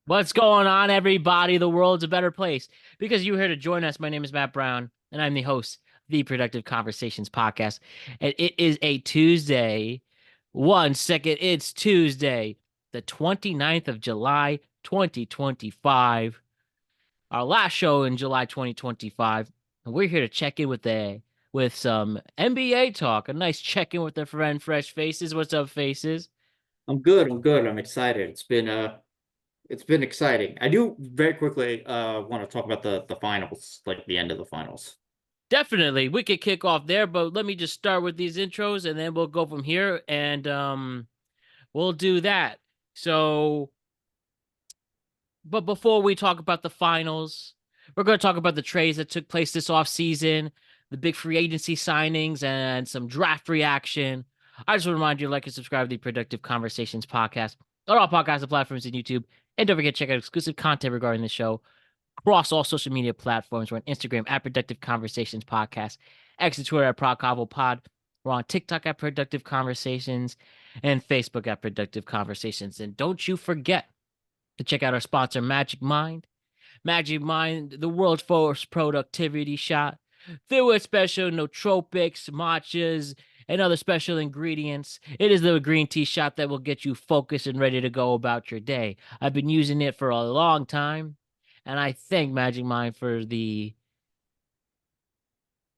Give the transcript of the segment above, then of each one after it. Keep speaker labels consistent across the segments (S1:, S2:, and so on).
S1: What's going on, everybody? The world's a better place because you're here to join us. My name is Matt Brown, and I'm the host of the Productive Conversations podcast. And it is a Tuesday. One second, it's Tuesday, the 29th of July, 2025. Our last show in July 2025. And we're here to check in with some NBA talk. A nice check in with the friend Fresh Faces. What's up, Faces?
S2: I'm good. I'm good. I'm excited. It's been exciting. I do very quickly want to talk about the finals, like the end of the finals.
S1: Definitely. We could kick off there, but let me just start with these intros and then we'll go from here and we'll do that. So, but before we talk about the finals, we're going to talk about the trades that took place this off season, the big free agency signings and some draft reaction. I just want to remind you to like and subscribe to the Productive Conversations podcast on all podcast platforms and YouTube. And don't forget to check out exclusive content regarding the show across all social media platforms. We're on Instagram at Productive Conversations Podcast, X and Twitter at Procavo Pod. We're on TikTok at Productive Conversations and Facebook at Productive Conversations. And don't you forget to check out our sponsor, Magic Mind. Magic Mind, the world's first productivity shot, filled with special nootropics, matchas, and other special ingredients. It is the green tea shot that will get you focused and ready to go about your day. I've been using it for a long time, and I thank Magic Mind for the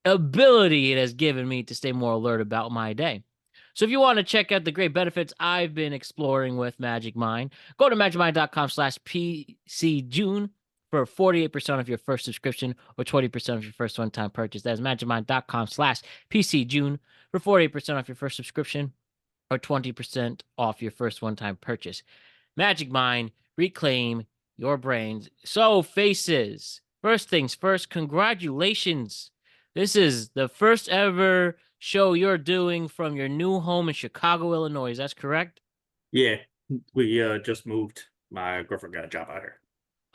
S1: ability it has given me to stay more alert about my day. So if you want to check out the great benefits I've been exploring with Magic Mind, go to magicmind.com/PCJune for 48% of your first subscription or 20% of your first one-time purchase. That is magicmind.com/PCJune for 48% off your first subscription or 20% off your first one-time purchase. Magic Mind, reclaim your brains. So, faces. First things first, congratulations. This is the first ever show you're doing from your new home in Chicago, Illinois. That's correct?
S2: Yeah, we just moved. My girlfriend got a job out here.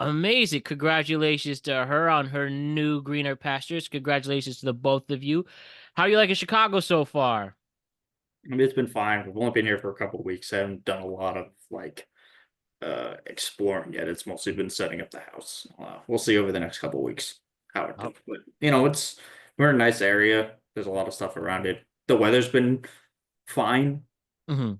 S1: Amazing. Congratulations to her on her new greener pastures. Congratulations to the both of you. How are you liking Chicago so far?
S2: I mean, it's been fine. We've only been here for a couple of weeks. I haven't done a lot of exploring yet. It's mostly been setting up the house. We'll see over the next couple of weeks how it
S1: Oh,
S2: goes. But we're in a nice area. There's a lot of stuff around it. The weather's been fine.
S1: mhm.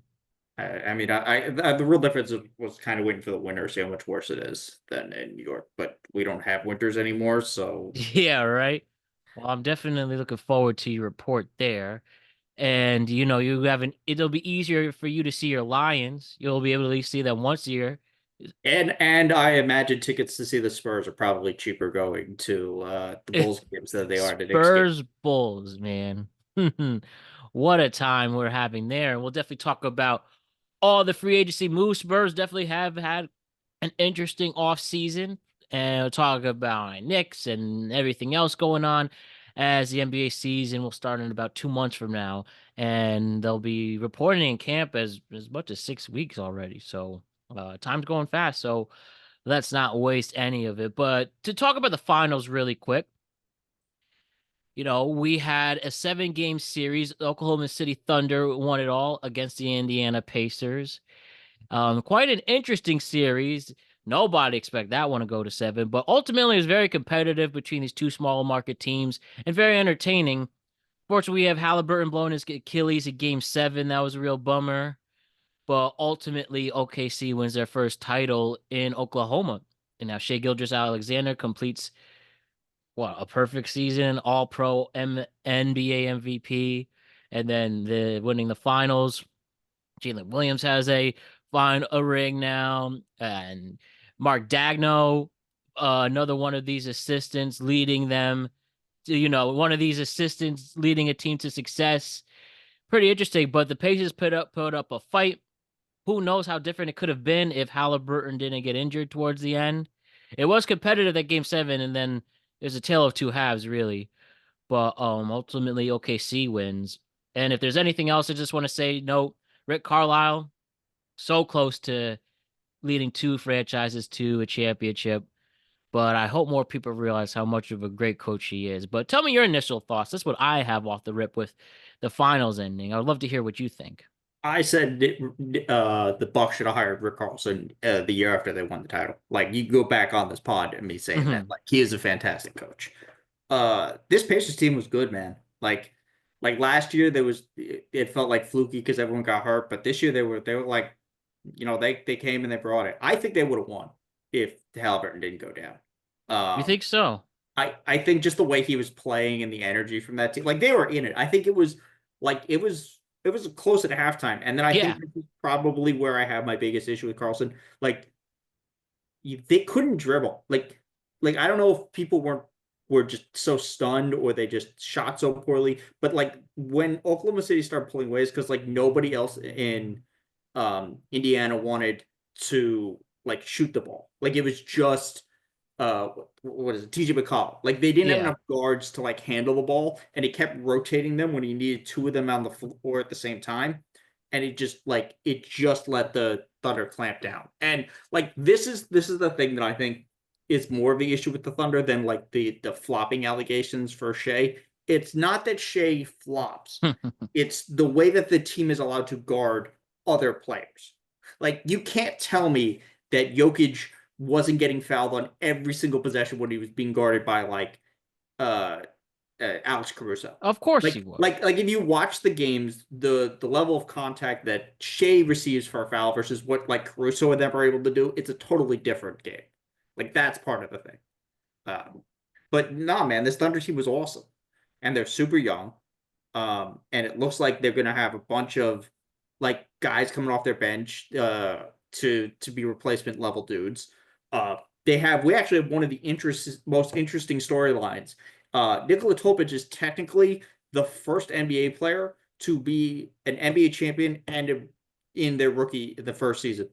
S2: The real difference was kind of waiting for the winter, see how much worse it is than in New York. But we don't have winters anymore, so
S1: Yeah, right. Well, I'm definitely looking forward to your report there. And you have it'll be easier for you to see your Lions. You'll be able to at least see them once a year.
S2: and I imagine tickets to see the Spurs are probably cheaper going to the Bulls games than they are to Knicks games.
S1: Spurs Bulls, man. What a time we're having there. And we'll definitely talk about all the free agency moves. Spurs definitely have had an interesting off season. And we'll talk about Knicks and everything else going on as the NBA season will start in about 2 months from now. And they'll be reporting in camp as much as 6 weeks already. So time's going fast. So let's not waste any of it. But to talk about the finals really quick, we had a 7-game series. Oklahoma City Thunder won it all against the Indiana Pacers. Quite an interesting series. Nobody expect that one to go to 7, but ultimately it was very competitive between these two small market teams and very entertaining. Fortunately, we have Halliburton blowing his Achilles at Game 7. That was a real bummer. But ultimately, OKC wins their first title in Oklahoma. And now Shea Gilgeous-Alexander completes a perfect season, All Pro, NBA MVP, and then the winning the finals. Jalen Williams has a ring now, and Mark Dagno, another one of these assistants leading them. One of these assistants leading a team to success. Pretty interesting, but the Pacers put up a fight. Who knows how different it could have been if Halliburton didn't get injured towards the end. It was competitive at Game 7, and then there's a tale of two halves, really. But ultimately OKC wins. And if there's anything else, I just want to say, no, Rick Carlisle, so close to leading two franchises to a championship. But I hope more people realize how much of a great coach he is. But tell me your initial thoughts. That's what I have off the rip with the finals ending. I would love to hear what you think.
S2: I said the Bucks should have hired Rick Carlson the year after they won the title. Like you go back on this pod and me saying that,
S1: Mhm.
S2: like he is a fantastic coach. This Pacers team was good, man. Like last year there was it felt like fluky because everyone got hurt, but this year they were like, they came and they brought it. I think they would have won if Halliburton didn't go down.
S1: You
S2: Um,
S1: think so?
S2: I think just the way he was playing and the energy from that team, like they were in it. I think it was close at halftime, and then I think
S1: Yeah.
S2: this is probably where I have my biggest issue with Carlson. Like they couldn't dribble. Like I don't know if people were just so stunned or they just shot so poorly, but like when Oklahoma City started pulling ways because like nobody else in Indiana wanted to like shoot the ball. Like it was just what is it, TJ McConnell. Like they didn't have
S1: Yeah.
S2: enough guards to like handle the ball, and he kept rotating them when he needed two of them on the floor at the same time. And it just let the Thunder clamp down. And like this is the thing that I think is more of the issue with the Thunder than like the flopping allegations for Shea. It's not that Shea flops. It's the way that the team is allowed to guard other players. Like you can't tell me that Jokic wasn't getting fouled on every single possession when he was being guarded by like uh, Alex Caruso.
S1: Of course he
S2: Like
S1: was.
S2: like like if you watch the games, the level of contact that Shea receives for a foul versus what like Caruso and them are able to do, it's a totally different game. Like that's part of the thing. Um, but nah, man, this Thunder team was awesome, and they're super young. And it looks like they're gonna have a bunch of like guys coming off their bench to be replacement level dudes. We actually have one of the most interesting storylines. Nikola Topic is technically the first NBA player to be an NBA champion and in their rookie the first season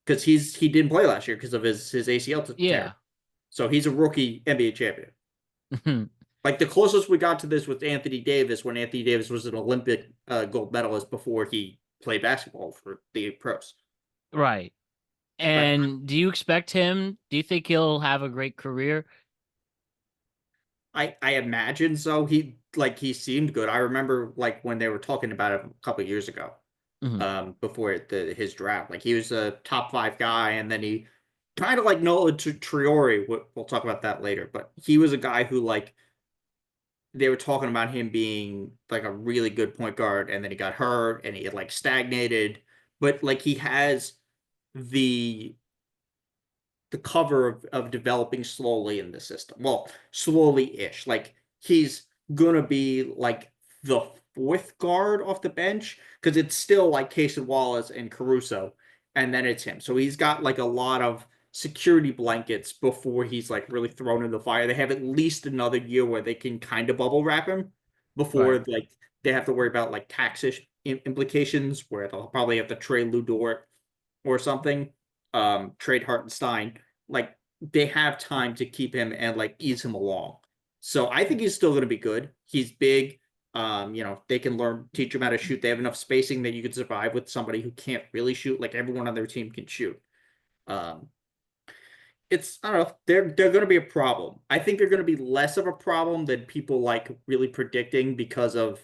S2: because he didn't play last year because of his ACL tear.
S1: Yeah.
S2: So he's a rookie NBA champion. Like the closest we got to this with Anthony Davis when Anthony Davis was an Olympic gold medalist before he played basketball for the pros.
S1: Right.
S2: But
S1: And do you think he'll have a great career?
S2: I imagine so. He seemed good. I remember like when they were talking about it a couple of years ago,
S1: Mhm.
S2: before his draft. Like he was a top five guy, and then he kind of like Noah Triori. We'll talk about that later, but he was a guy who like they were talking about him being like a really good point guard, and then he got hurt and he had like stagnated. But like he has the the cover of developing slowly in the system. Well, slowly-ish. Like he's gonna be like the fourth guard off the bench because it's still like Casey Wallace and Caruso, and then it's him. So he's got like a lot of security blankets before he's like really thrown in the fire. They have at least another year where they can kind of bubble wrap him
S1: Right.
S2: before like they have to worry about like implications where they'll probably have to trade Lou Dort or something, trade Hartenstein. Like they have time to keep him and like ease him along. So I think he's still going to be good. He's big. They can teach him how to shoot. They have enough spacing that you could survive with somebody who can't really shoot. Like everyone on their team can shoot. Um, it's I don't know. They're going to be a problem. I think they're going to be less of a problem than people like really predicting because of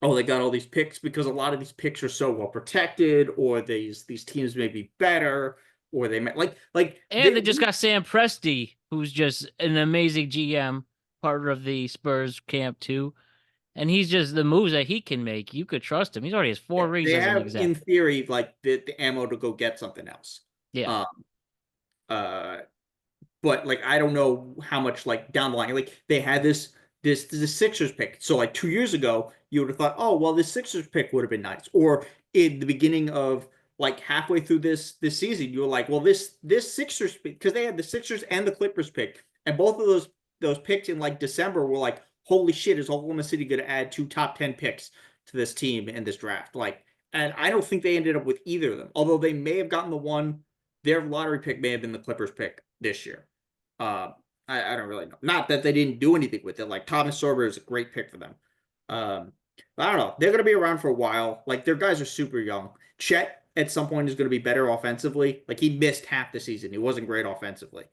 S2: they got all these picks because a lot of these picks are so well protected, or these teams may be better, or they may like
S1: And they just got Sam Presti, who's just an amazing GM, part of the Spurs camp too. And he's just the moves that he can make. You could trust him. He's already has four rings
S2: they
S1: as an
S2: have
S1: exec.
S2: in theory like the ammo to go get something else.
S1: Yeah.
S2: Um, uh, but like I don't know how much like down the line. Like they had this Sixers pick. So like 2 years ago, you would have thought, oh well, this Sixers pick would have been nice. Or in the beginning of like halfway through this season, you were like, well, this Sixers pick because they had the Sixers and the Clippers pick, and both of those picks in like December were like, holy shit, is Oklahoma City going to add two top 10 picks to this team in this draft? Like, and I don't think they ended up with either of them. Although they may have gotten the one, their lottery pick may have been the Clippers pick this year. Uh, I don't really know. Not that they didn't do anything with it. Like Thomas Sorber is a great pick for them. Um, I don't know. They're going to be around for a while. Like their guys are super young. Chet at some point is going to be better offensively. Like he missed half the season. He wasn't great offensively.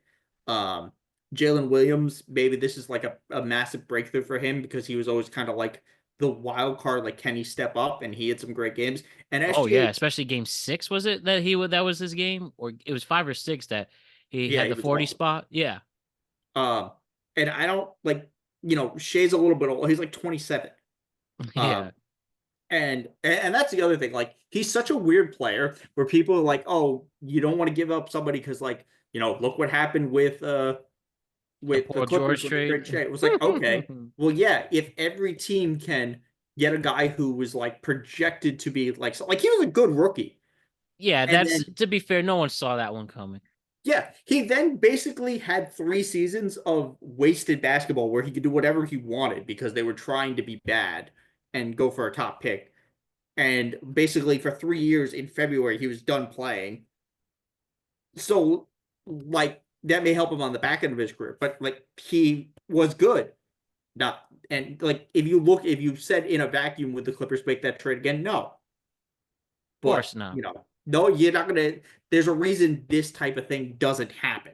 S2: Um, Jalen Williams, maybe this is like a massive breakthrough for him because he was always kind of like the wild card, like can he step up? And he had some great games. And
S1: Oh yeah,
S2: SGA,
S1: especially game 6, was it that was his game? Or it was 5 or 6 that he
S2: yeah,
S1: had
S2: he
S1: the
S2: was
S1: 40
S2: awesome.
S1: spot? Yeah.
S2: Um, and I don't like, Shea's a little bit old. He's like 27.
S1: Yeah.
S2: Um, and that's the other thing. Like he's such a weird player where people are like, oh, you don't want to give up somebody because like, look what happened
S1: The
S2: with the
S1: Paul
S2: Clippers
S1: George
S2: when they
S1: trade.
S2: traded Shea. It was like, okay, well, yeah, if every team can get a guy who was like projected to be like he was a good rookie.
S1: Yeah,
S2: And
S1: that's,
S2: then
S1: to be fair, no one saw that one coming.
S2: yeah, he then basically had 3 seasons of wasted basketball where he could do whatever he wanted because they were trying to be bad and go for a top pick. And basically for 3 years in February, he was done playing. So like that may help him on the back end of his career, but like he was good. Not and like if you said in a vacuum would the Clippers make that trade again? No.
S1: Of
S2: But
S1: course not.
S2: no, you're not gonna there's a reason this type of thing doesn't happen.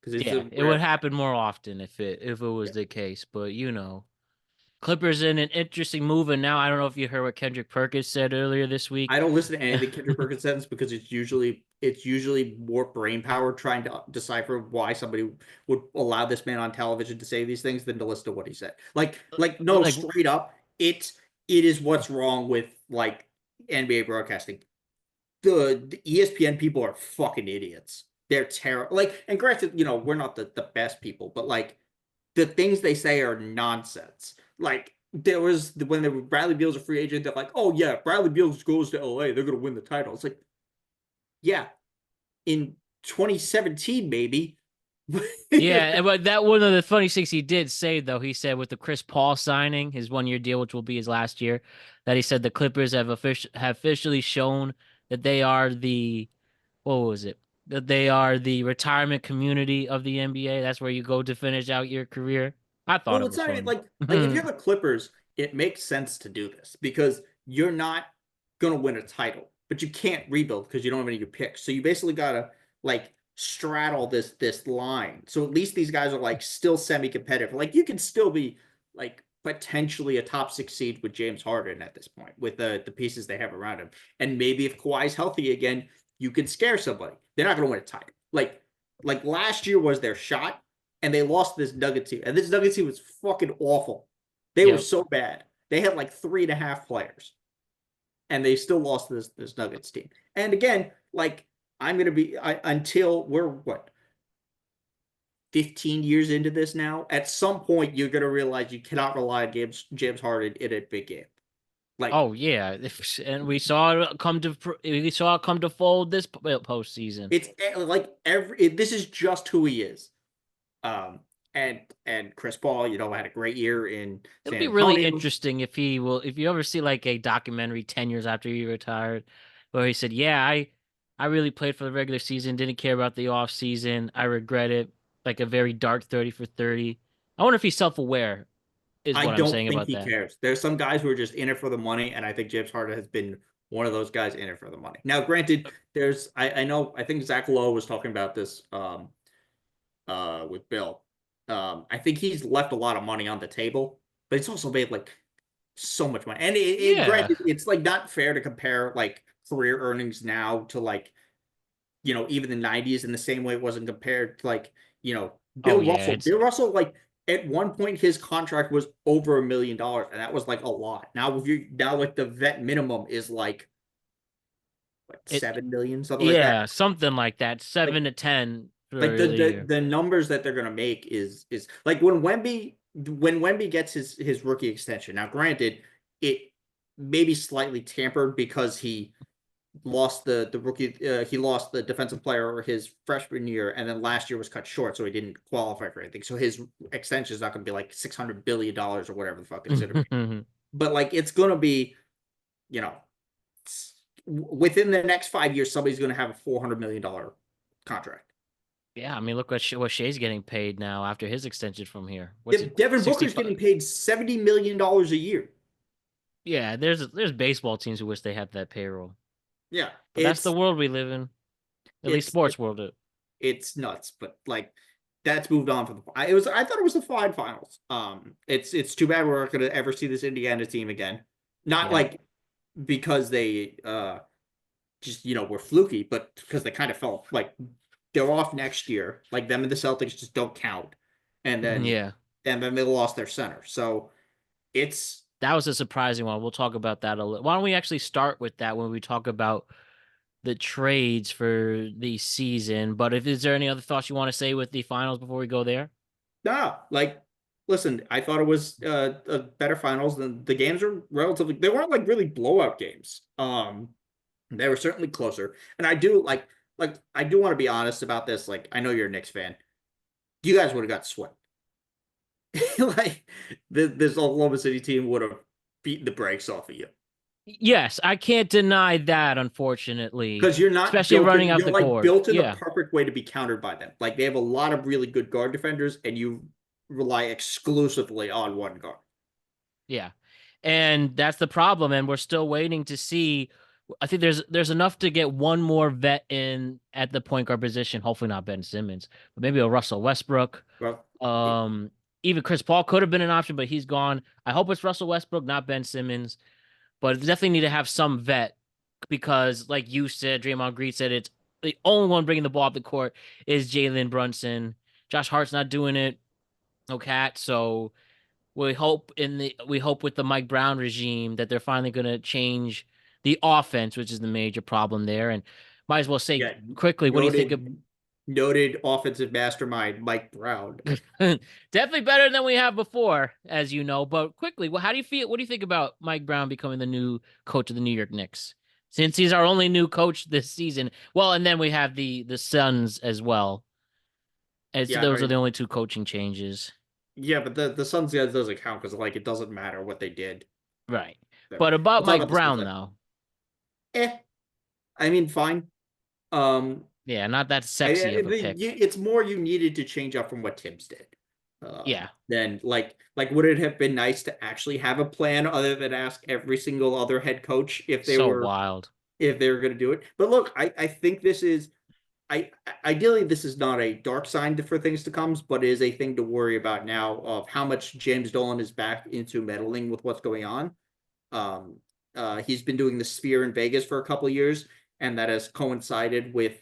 S2: Because it's
S1: Yeah,
S2: a
S1: it would
S2: rare.
S1: happen more often if it was
S2: Yeah.
S1: the case, but Clippers in an interesting move, and now I don't know if you heard what Kendrick Perkins said earlier this week.
S2: I don't listen to anything Kendrick Perkins says because it's usually more brain power trying to decipher why somebody would allow this man on television to say these things than to listen to what he said. Like no,
S1: Like,
S2: straight up, it is what's wrong with like NBA broadcasting. The ESPN people are fucking idiots. They're terrible. Like, and granted, we're not the best people, but like the things they say are nonsense. Like there was when the Bradley Beal's a free agent, they're like, oh yeah, if Bradley Beal goes to LA, they're gonna win the title. It's like, yeah, in 2017, maybe.
S1: yeah, but that one of the funny things he did say, though, he said with the Chris Paul signing, his 1 year deal, which will be his last year, that he said the Clippers have officially shown that they are the, what was it? That they are the retirement community of the NBA. That's where you go to finish out your career. I thought
S2: Well,
S1: it
S2: it's
S1: was
S2: not even
S1: funny.
S2: like if you're the Clippers, it makes sense to do this because you're not gonna win a title, but you can't rebuild because you don't have any of your picks. So you basically gotta like straddle this line. So at least these guys are like still semi-competitive. Like you can still be like potentially a top 6 seed with James Harden at this point with the pieces they have around him. And maybe if Kawhi's healthy again, you can scare somebody. They're not gonna win a title. Like last year was their shot and they lost this Nuggets team. And this Nuggets team was fucking awful. They were
S1: Yep.
S2: so bad. They had like 3.5 players, and they still lost this Nuggets team. And again, like I'm gonna be until we're what 15 years into this now. At some point, you're gonna realize you cannot rely on James Harden in a big game. Like
S1: Oh yeah, and we saw it come to fold this postseason.
S2: it's like this is just who he is. Um, and Chris Paul, had a great year in
S1: It'll
S2: San
S1: be really
S2: Antonio.
S1: interesting if you ever see like a documentary 10 years after he retired, where he said, "Yeah, I really played for the regular season, didn't care about the off season. I regret it." Like a very dark 30 for 30. I wonder if he's self-aware, is
S2: I
S1: what I'm
S2: don't
S1: saying
S2: think
S1: about
S2: he
S1: that.
S2: cares. There's some guys who are just in it for the money, and I think James Harden has been one of those guys in it for the money. Now, granted, I know I think Zach Lowe was talking about this with Bill. I think he's left a lot of money on the table, but he's also made like so much money. And
S1: Yeah.
S2: granted, it's like not fair to compare like career earnings now to like even the 90s in the same way it wasn't compared to like,
S1: Oh
S2: Bill
S1: yeah,
S2: Russell.
S1: it's
S2: Bill Russell, like at one point his contract was over $1 million, and that was like a lot. Now if you now like the vet minimum is like what
S1: it
S2: 7 million, something like that.
S1: yeah, something like that.
S2: Like
S1: 7 to 10
S2: like
S1: for
S2: the
S1: the
S2: the,
S1: year.
S2: the numbers that they're gonna make is like when Wemby gets his rookie extension. Now, granted, it may be slightly tampered because he lost the defensive player his freshman year, and then last year was cut short, so he didn't qualify for anything. So his extension is not going to be like $600 billion or whatever the fuck it's going to be. But like it's going to be, you know, within the next 5 years, somebody's going to have a $400 million contract.
S1: Yeah, I mean, look what Shea's getting paid now after his extension from here. What's it,
S2: Devin Booker's
S1: 65?
S2: getting paid $70 million a year.
S1: Yeah, there's baseball teams who wish they had that payroll.
S2: Yeah,
S1: But that's the world we live in. At least
S2: it's
S1: sports world.
S2: it's nuts, but like that's moved on from the. I thought it was a fine finals. It's too bad we're not going to ever see this Indiana team again. Not
S1: Yeah.
S2: like because they just were fluky, but because they kind of felt like they're off next year. Like them and the Celtics just don't count, and then
S1: Yeah.
S2: they lost their center. So it's
S1: That was a surprising one. We'll talk about that a little. Why don't we actually start with that when we talk about the trades for the season? But if is there any other thoughts you want to say with the finals before we go there?
S2: nah. Like, listen, I thought it was a better finals than the games were relatively. They weren't like really blowout games. They were certainly closer, and I do like I do want to be honest about this. Like, I know you're a Knicks fan. You guys would have got swept. Like this Oklahoma City team would have beaten the brakes off of you
S1: Yes, I can't deny that, unfortunately,
S2: because you're not
S1: especially
S2: built
S1: running
S2: in.
S1: out
S2: You're
S1: the
S2: like
S1: court.
S2: built in the
S1: Yeah.
S2: perfect way to be countered by them. Like they have a lot of really good guard defenders, and you rely exclusively on one guard.
S1: Yeah. And that's the problem. And we're still waiting to see. I think there's enough to get one more vet in at the point guard position. Hopefully not Ben Simmons, but maybe a Russell Westbrook.
S2: Well, it,
S1: Um, Even Chris Paul could have been an option, but he's gone. I hope it's Russell Westbrook, not Ben Simmons. But definitely need to have some vet because, like you said, Draymond Green said it's the only one bringing the ball up the court is Jalen Brunson. Josh Hart's not doing it. No cat. So we hope with the Mike Brown regime that they're finally going to change the offense, which is the major problem there. And might as well say
S2: yeah,
S1: quickly, what do you think of
S2: noted offensive mastermind Mike Brown.
S1: definitely better than we have before, as you know. But quickly, how do you feel? What do you think about Mike Brown becoming the new coach of the New York Knicks? Since he's our only new coach this season. Well, and then we have the Suns as well. And so
S2: Yeah,
S1: those are the only two coaching changes.
S2: yeah, but the Suns guys doesn't count because like it doesn't matter what they did.
S1: Right.
S2: So
S1: But about
S2: we'll talk
S1: Mike
S2: about the Suns
S1: Brown
S2: later.
S1: though.
S2: Eh, I mean, fine. Um,
S1: Yeah, not that sexy of a pick.
S2: it's more you needed to change up from what Tibbs did.
S1: Yeah,
S2: Then like would it have been nice to actually have a plan other than ask every single other head coach
S1: so wild.
S2: if they were going to do it? But look, I think this is I ideally this is not a dark sign for things to come, but is a thing to worry about now of how much James Dolan is back into meddling with what's going on. Um, he's been doing the Sphere in Vegas for a couple of years, and that has coincided with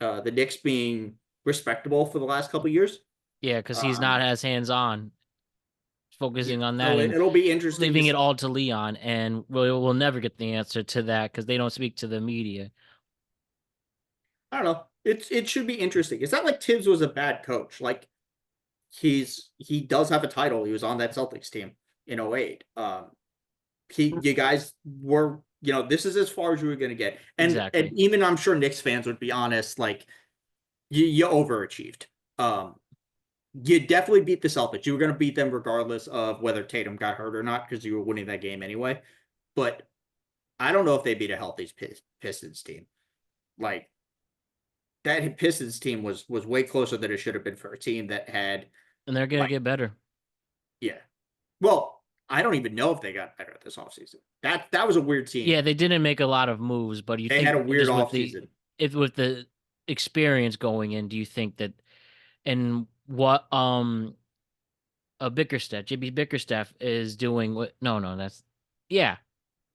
S2: the Knicks being respectable for the last couple of years.
S1: Yeah, because he's
S2: Um,
S1: not as hands on,
S2: yeah,
S1: focusing on that
S2: so
S1: and
S2: it'll be interesting to
S1: leaving it
S2: see.
S1: all to Leon. And we'll never get the answer to that because they don't speak to the media.
S2: I don't know. It should be interesting. It's not like Tibbs was a bad coach. Like he does have a title. He was on that Celtics team in '08. You guys were this is as far as you were going to get, and
S1: Exactly.
S2: even I'm sure Knicks fans would be honest. Like you overachieved. Um, you definitely beat the Celtics. You were going to beat them regardless of whether Tatum got hurt or not because you were winning that game anyway. But I don't know if they beat a healthy Pistons team. Like that Pistons team was way closer than it should have been for a team that had
S1: And they're gonna
S2: like
S1: get better.
S2: yeah. Well, I don't even know if they got better this offseason. That was a weird team.
S1: Yeah, they didn't make a lot of moves, but you
S2: They had
S1: think
S2: a weird
S1: just with the
S2: offseason.
S1: if with the experience going in, do you think that and what Bickerstaff, JB Bickerstaff is doing what no, that's yeah.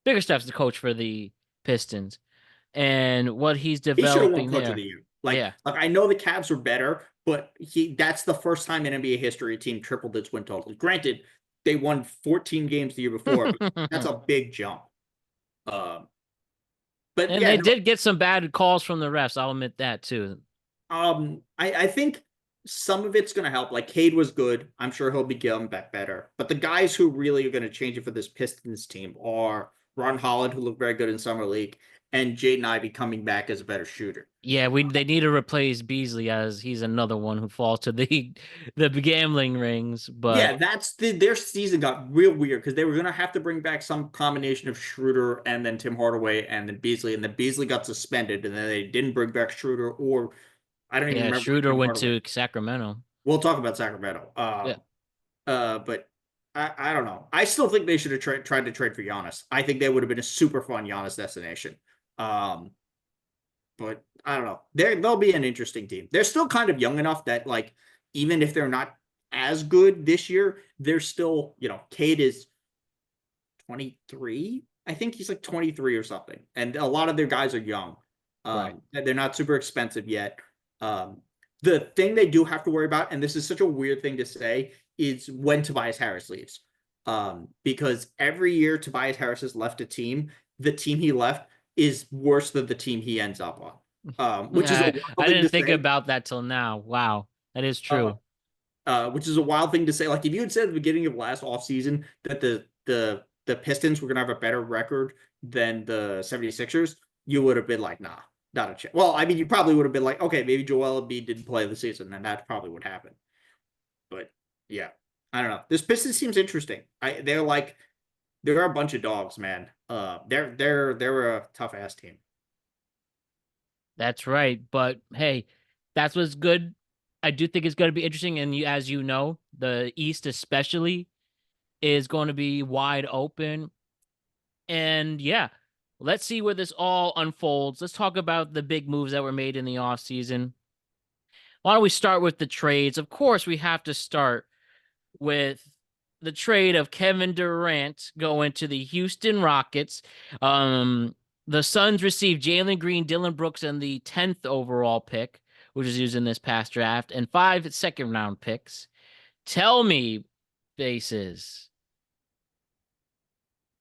S1: Bickerstaff's the coach for the Pistons and what he's
S2: He should have won
S1: developing
S2: Coach of
S1: there.
S2: the Year.
S1: Yeah.
S2: Like I know the Cavs were better, but that's the first time in NBA history a team tripled its win total. Granted, they won 14 games the year before, but that's a big jump. Um, but
S1: And
S2: yeah,
S1: they
S2: no,
S1: did get some bad calls from the refs. I'll admit that too.
S2: I think some of it's going to help. Like Cade was good. I'm sure he'll be getting back better. But the guys who really are going to change it for this Pistons team are Ron Holland, who looked very good in summer league, and Jaden Ivey coming back as a better shooter.
S1: Yeah, they need to replace Beasley as he's another one who falls to the gambling rings. But
S2: Yeah, their season got real weird because they were going to have to bring back some combination of Schroeder and then Tim Hardaway and then Beasley, and then Beasley got suspended, and then they didn't bring back Schroeder, or I don't even
S1: yeah,
S2: remember
S1: Schroeder
S2: Tim
S1: went
S2: Hardaway.
S1: to Sacramento.
S2: We'll talk about Sacramento.
S1: Yeah,
S2: But I don't know. I still think they should have tried to trade for Giannis. I think they would have been a super fun Giannis destination. Um, but I don't know. They'll be an interesting team. They're still kind of young enough that like even if they're not as good this year, they're still, Cade is 23. I think he's like 23 or something. And a lot of their guys are young.
S1: Right.
S2: They're not super expensive yet. The thing they do have to worry about, and this is such a weird thing to say, is when Tobias Harris leaves. Because every year Tobias Harris has left a team, the team he left is worse than the team he ends up on. Which is a
S1: I
S2: wild thing to
S1: didn't think
S2: say.
S1: about that till now. Wow, that is
S2: Uh,
S1: true.
S2: which is a wild thing to say. Like if you had said at the beginning of last offseason that the Pistons were gonna have a better record than the 76ers, you would have been like, nah, not a chance. Well, I mean, you probably would have been like, okay, maybe Joel Embiid didn't play the season, and that's probably what happened. But yeah, I don't know. This Pistons seems interesting. They're a bunch of dogs, man. They're a tough ass team.
S1: That's right. But hey, that's what's good. I do think it's going to be interesting. And as you know, the East especially is going to be wide open. And yeah, let's see where this all unfolds. Let's talk about the big moves that were made in the offseason. Why don't we start with the trades? Of course, we have to start with the trade of Kevin Durant going to the Houston Rockets. The Suns received Jalen Green, Dylan Brooks, and the 10th overall pick, which was used in this past draft, and 5 second-round picks. Tell me, Faces,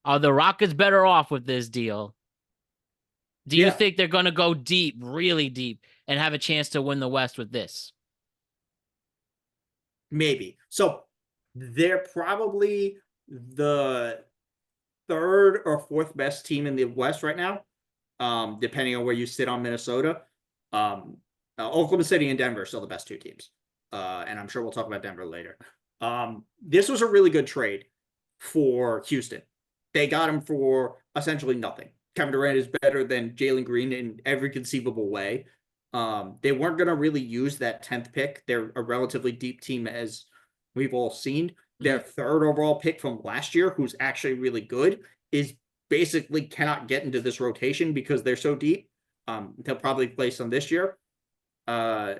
S1: are the Rockets better off with this deal? Do you
S2: Yeah,
S1: think they're going to go deep, really deep, and have a chance to win the West with this?
S2: maybe. So they're probably the third or fourth best team in the West right now, depending on where you sit on Minnesota. Um, Oklahoma City and Denver are still the best two teams. And I'm sure we'll talk about Denver later. This was a really good trade for Houston. They got him for essentially nothing. Kevin Durant is better than Jalen Green in every conceivable way. They weren't going to really use that 10th pick. They're a relatively deep team, as we've all seen. Their third overall pick from last year, who's actually really good, is basically cannot get into this rotation because they're so deep. They'll probably play some this year. And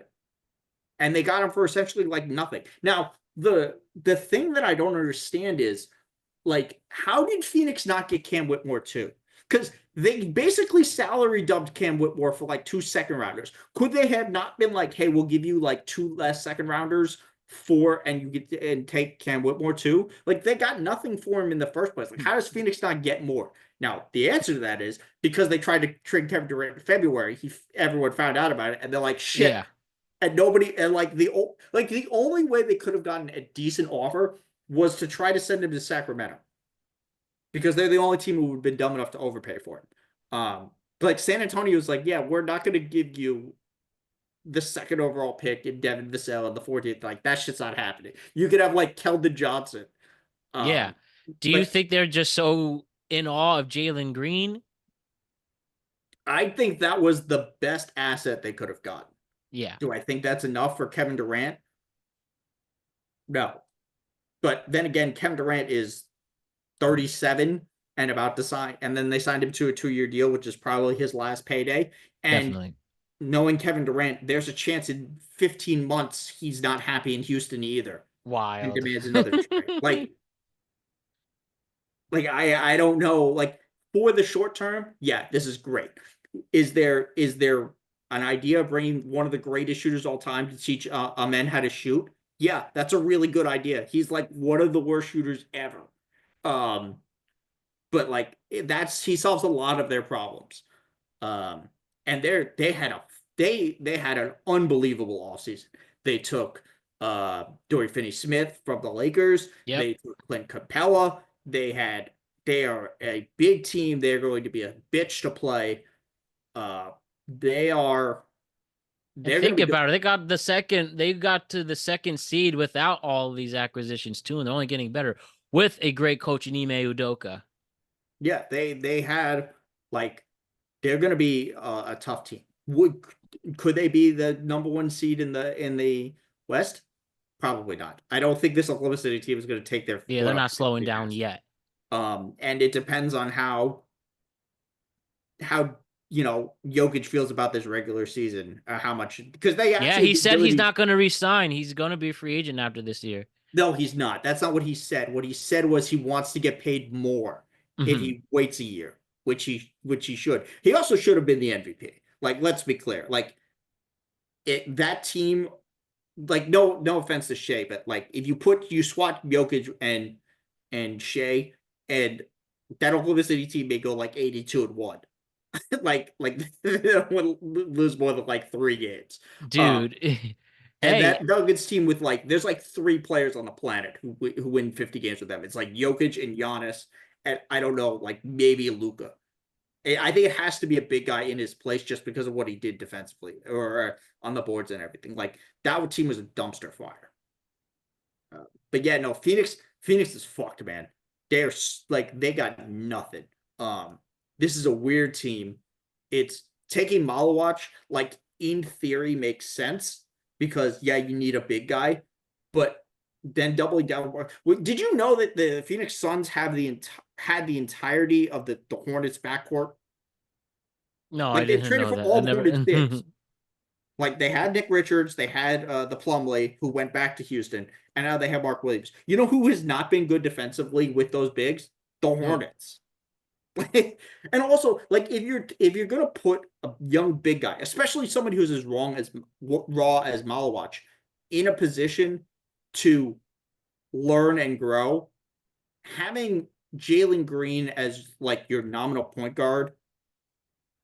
S2: they got him for essentially like nothing. Now, the thing that I don't understand is like, how did Phoenix not get Cam Whitmore too? Because they basically salary dumped Cam Whitmore for like 2 second-rounders. Could they have not been like, hey, we'll give you like 2 less 2 second-rounders and you get and take Cam Whitmore too? Like they got nothing for him in the first place. Like, how does Phoenix not get more? Now, the answer to that is because they tried to trade Kevin Durant in February. Everyone found out about it, and they're like, shit.
S1: Yeah.
S2: And nobody, and the only way they could have gotten a decent offer was to try to send him to Sacramento because they're the only team who would have been dumb enough to overpay for him. But like San Antonio was like, yeah, we're not going to give you the second overall pick in Devin Vassell and the 14th. Like that shit's not happening. You could have like Keldon Johnson.
S1: Yeah.
S2: Um,
S1: Do you
S2: but
S1: think they're just so in awe of Jalen Green?
S2: I think that was the best asset they could have gotten.
S1: Yeah,
S2: Do I think that's enough for Kevin Durant? No. But then again, Kevin Durant is 37 and about to sign, and then they signed him to a 2-year deal, which is probably his last payday. And
S1: definitely.
S2: knowing Kevin Durant, there's a chance in 15 months he's not happy in Houston either and
S1: Wild.
S2: demands another trade. Like I don't know. Like for the short term, yeah, this is great. Is there an idea of bringing one of the greatest shooters of all time to teach a men how to shoot? Yeah, that's a really good idea. He's like one of the worst shooters ever. Um, but like that's he solves a lot of their problems. Um, and they had an unbelievable offseason. They took Dorian Finney-Smith from the Lakers.
S1: Yep.
S2: They took Clint Capella. They are a big team. They're going to be a bitch to play. Uh, they are
S1: And
S2: they're going to
S1: think
S2: be good.
S1: about it. They got to the second seed without all of these acquisitions too, and they're only getting better with a great coach in Ime Udoka.
S2: Yeah, they had like they're going to be a tough team. Could they be the number one seed in the West? Probably not. I don't think this Oklahoma City team is going to take their
S1: Yeah,
S2: foot
S1: they're
S2: off
S1: not
S2: the gas
S1: slowing
S2: too
S1: down
S2: fast.
S1: yet.
S2: And it depends on how Jokic feels about this regular season, how much, because they
S1: Yeah,
S2: actually have
S1: he
S2: the
S1: said he's
S2: ability.
S1: not going to resign. He's going to be a free agent after this year.
S2: No, he's not. That's not what he said. What he said was he wants to get paid more if
S1: Hmm.
S2: he waits a year, which he should. He also should have been the MVP. Like, let's be clear. Like, that team, like, no offense to Shea, but like if you swap Jokic and Shea, and that Oklahoma City team may go like 82-1. like would lose more than like 3 games. Um,
S1: Dude.
S2: and
S1: Hey,
S2: that Nuggets team with like there's like 3 players on the planet who win 50 games with them. It's like Jokic and Giannis, and I don't know, like maybe Luka. I think it has to be a big guy in his place just because of what he did defensively or on the boards and everything. Like that team was a dumpster fire. But yeah, no, Phoenix is fucked, man. They're like they got nothing. Um, this is a weird team. It's taking Malawatch, like in theory, makes sense because yeah, you need a big guy, but then doubling down. Did you know that the Phoenix Suns have had the entirety of the Hornets backcourt?
S1: no, I
S2: Like they've
S1: didn't
S2: traded
S1: know
S2: for
S1: that. I
S2: all the
S1: never.
S2: Hornets bigs. Like they had Nick Richards, they had the Plumlee, who went back to Houston, and now they have Mark Williams. You know who has not been good defensively with those bigs? The
S1: Who?
S2: Hornets. And also, like if you're gonna put a young big guy, especially somebody who's as raw as Malawatch, in a position to learn and grow, having Jalen Green as like your nominal point guard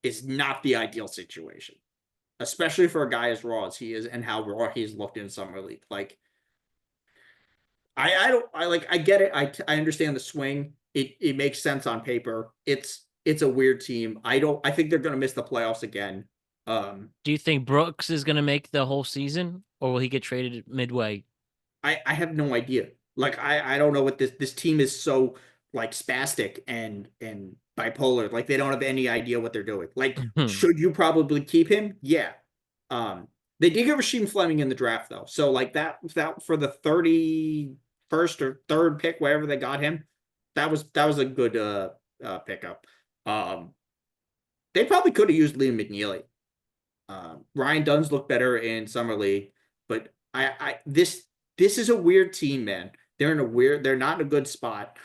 S2: is not the ideal situation, especially for a guy as raw as he is and how raw he's looked in summer league. Like I don't I like I get it. I understand the swing. It makes sense on paper. It's a weird team. I think they're gonna miss the playoffs again.
S1: Do you think Brooks is going to make the whole season, or will he get traded midway?
S2: I have no idea. Like I don't know what this team is so like spastic and bipolar. Like they don't have any idea what they're doing. Like should you probably keep him? Yeah. They did get Rasheem Fleming in the draft though. So like that for the 31st or third pick, wherever they got him, that was a good pickup. Um they probably could have used Liam McNeely. Ryan Dunn's looked better in summer league, but this is a weird team, man. They're not in a good spot.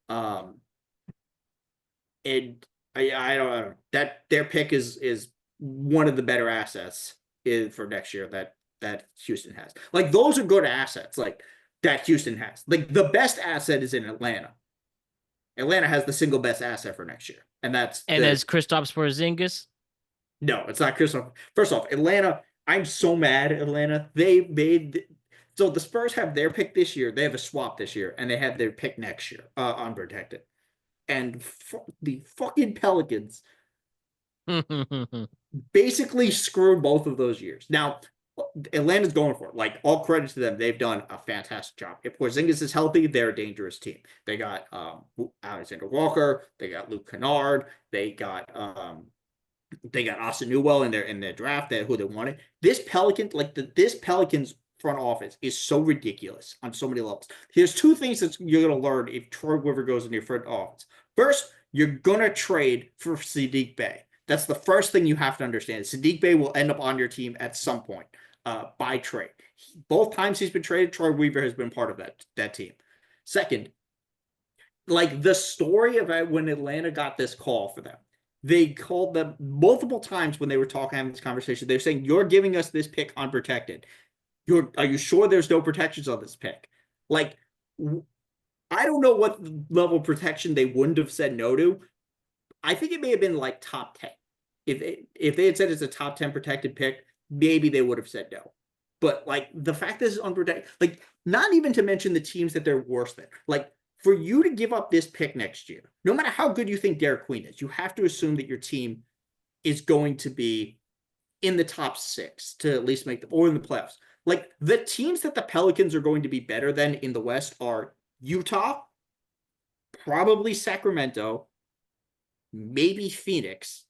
S2: Um, and I don't know that their pick is one of the better assets for next year that Houston has. Like those are good assets, like that Houston has. Like the best asset is in Atlanta. Atlanta has the single best asset for next year, and that's
S1: And
S2: the
S1: as Kristaps Porzingis,
S2: no, it's not Chris. First off, Atlanta. I'm so mad at Atlanta. They made so the Spurs have their pick this year. They have a swap this year, and they have their pick next year, unprotected. And the fucking Pelicans basically screwed both of those years. Now, Atlanta's going for it. Like all credit to them, they've done a fantastic job. If Porzingis is healthy, they're a dangerous team. They got Alexander Walker, they got Luke Kennard, they got Austin Newell in their draft that who they wanted. This Pelicans front office is so ridiculous on so many levels. Here's 2 things that you're gonna learn if Troy Weaver goes in your front office. First, you're gonna trade for Sadiq Bey. That's the first thing you have to understand. Sadiq Bey will end up on your team at some point by trade. Both times he's been traded, Troy Weaver has been part of that team. Second, like the story about when Atlanta got this call for them. They called them multiple times when they were having this conversation. They're saying, "You're giving us this pick unprotected. Are you sure there's no protections on this pick?" Like, I don't know what level of protection they wouldn't have said no to. I think it may have been like top 10. If they had said it's a top 10 protected pick, maybe they would have said no. But like the fact that it's unprotected, like not even to mention the teams that they're worse than. Like for you to give up this pick next year, no matter how good you think Derek Queen is, you have to assume that your team is going to be in the top 6 to at least make them or in the playoffs. Like the teams that the Pelicans are going to be better than in the West are Utah, probably Sacramento, maybe Phoenix,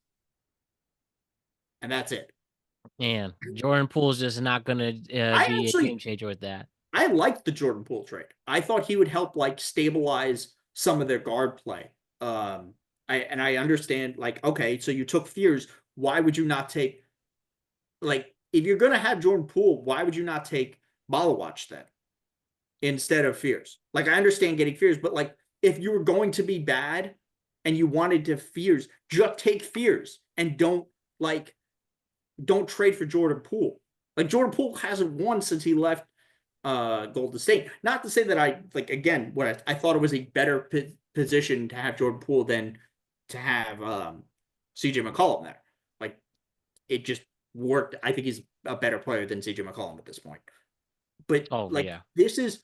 S2: and that's it.
S1: man, Jordan Poole's just not going to
S2: I
S1: be a game
S2: actually
S1: changer with that.
S2: I liked the Jordan Poole trade. I thought he would help like stabilize some of their guard play. I understand, like, okay, so you took Fears. Why would you not take, like, if you're gonna have Jordan Poole, why would you not take Malawatch then instead of Fears? Like, I understand getting Fears, but like, if you were going to be bad and you wanted to Fears, just take Fears and like don't trade for Jordan Poole. Like, Jordan Poole hasn't won since he left Golden State. Not to say that I like, again, what I thought it was a better position to have Jordan Poole than to have CJ McCollum there. Like, it just worked. I think he's a better player than CJ McCollum at this point. But
S1: Oh
S2: like,
S1: yeah,
S2: this is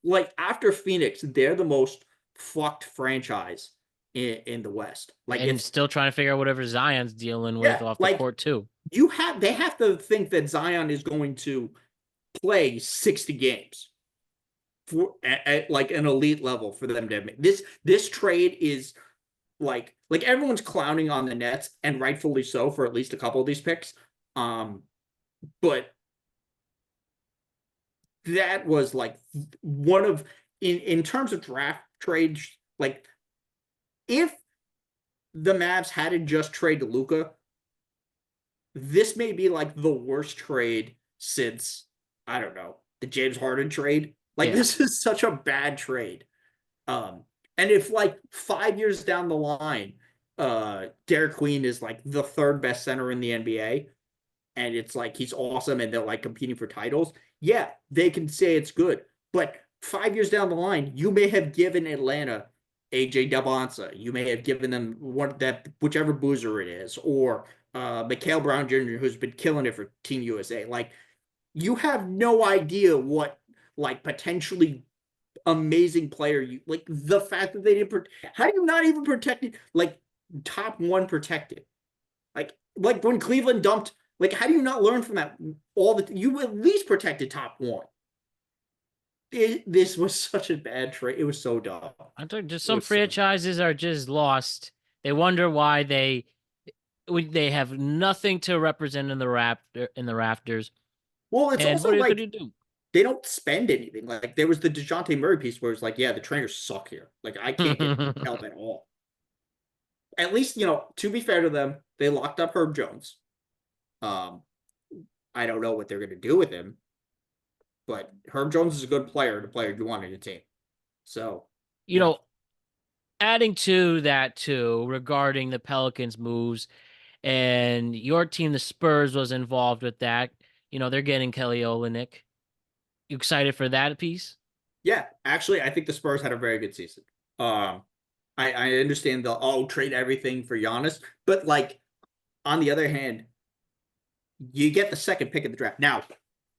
S2: like, after Phoenix, they're the most fucked franchise in the West. Like,
S1: and
S2: it's,
S1: still trying to figure out whatever Zion's dealing with
S2: yeah,
S1: off the
S2: like,
S1: court too.
S2: they have to think that Zion is going to play 60 games for at like an elite level for them to make this trade is like everyone's clowning on the Nets, and rightfully so, for at least a couple of these picks. But that was like one of, in terms of draft trades, like, if the Mavs hadn't just traded Luka, this may be like the worst trade since, I don't know, the James Harden trade. Like,
S1: Yeah,
S2: this is such a bad trade. Um, and if like 5 years down the line, Derek Queen is like the third best center in the NBA, and it's like he's awesome and they're like competing for titles, yeah, they can say it's good. But 5 years down the line, you may have given Atlanta AJ Dabonsa. You may have given them one that whichever boozer it is, or Mikhail Brown Jr., who's been killing it for Team USA. Like, you have no idea what like potentially amazing player you, like, the fact that they didn't, how do you not even protect it, like, top one protected, like when Cleveland dumped, like, how do you not learn from that? All the, you at least protected top one. This was such a bad trade. It was so dumb.
S1: I think just
S2: It
S1: some
S2: was so dumb.
S1: franchises are just lost. They wonder why they have nothing to represent in the rafters.
S2: Well, it's
S1: And
S2: also
S1: what are you going
S2: like
S1: to do?
S2: they don't spend anything. Like, there was the DeJounte Murray piece where it's like, yeah, the trainers suck here. Like, I can't get help at all. At least, to be fair to them, they locked up Herb Jones. Um, I don't know what they're going to do with him, but Herb Jones is a good player, the player you want in a team. So,
S1: you
S2: you know,
S1: know, adding to that too, regarding the Pelicans moves and your team, the Spurs, was involved with that. They're getting Kelly Olynyk. You excited for that piece?
S2: yeah, actually, I think the Spurs had a very good season. Um, I understand the, trade everything for Giannis, but like, on the other hand, you get the second pick of the draft. Now,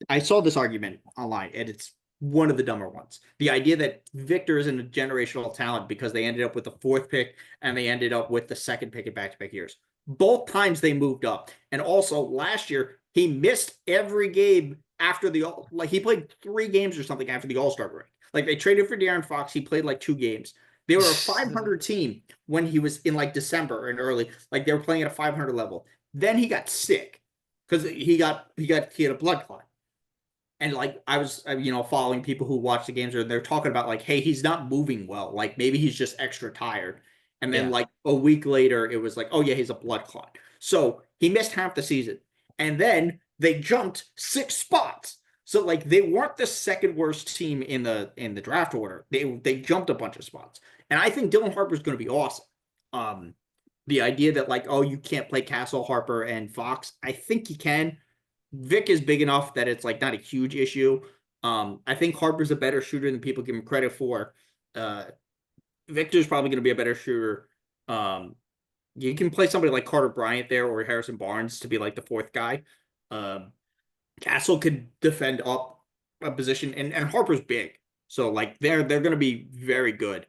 S2: I saw this argument online, and it's one of the dumber ones. The idea that Victor isn't a generational talent because they ended up with the fourth pick and they ended up with the second pick in back-to-back years. Both times they moved up. And also, last year, he missed every game after like, he played 3 games or something after the All-Star break. Like, they traded for De'Aaron Fox. He played like 2 games. They were a 500 team when he was in like December and early. Like, they were playing at a 500 level. Then he got sick because he had a blood clot. And like, I was, following people who watch the games, or they're talking about like, hey, he's not moving well. Like, maybe he's just extra tired. And then
S1: Yeah.
S2: like a week later, it was like, oh yeah, he's a blood clot. So he missed half the season. And then they jumped 6 spots. So like, they weren't the second worst team in the draft order. They jumped a bunch of spots. And I think Dylan Harper's going to be awesome. Um, the idea that like, oh, you can't play Castle, Harper, and Fox, I think you can. Vic is big enough that it's like not a huge issue. I think Harper's a better shooter than people give him credit for. Uh, Victor's probably going to be a better shooter. You can play somebody like Carter Bryant there, or Harrison Barnes to be like the fourth guy. Um, Castle could defend up a position, and Harper's big, so like they're going to be very good.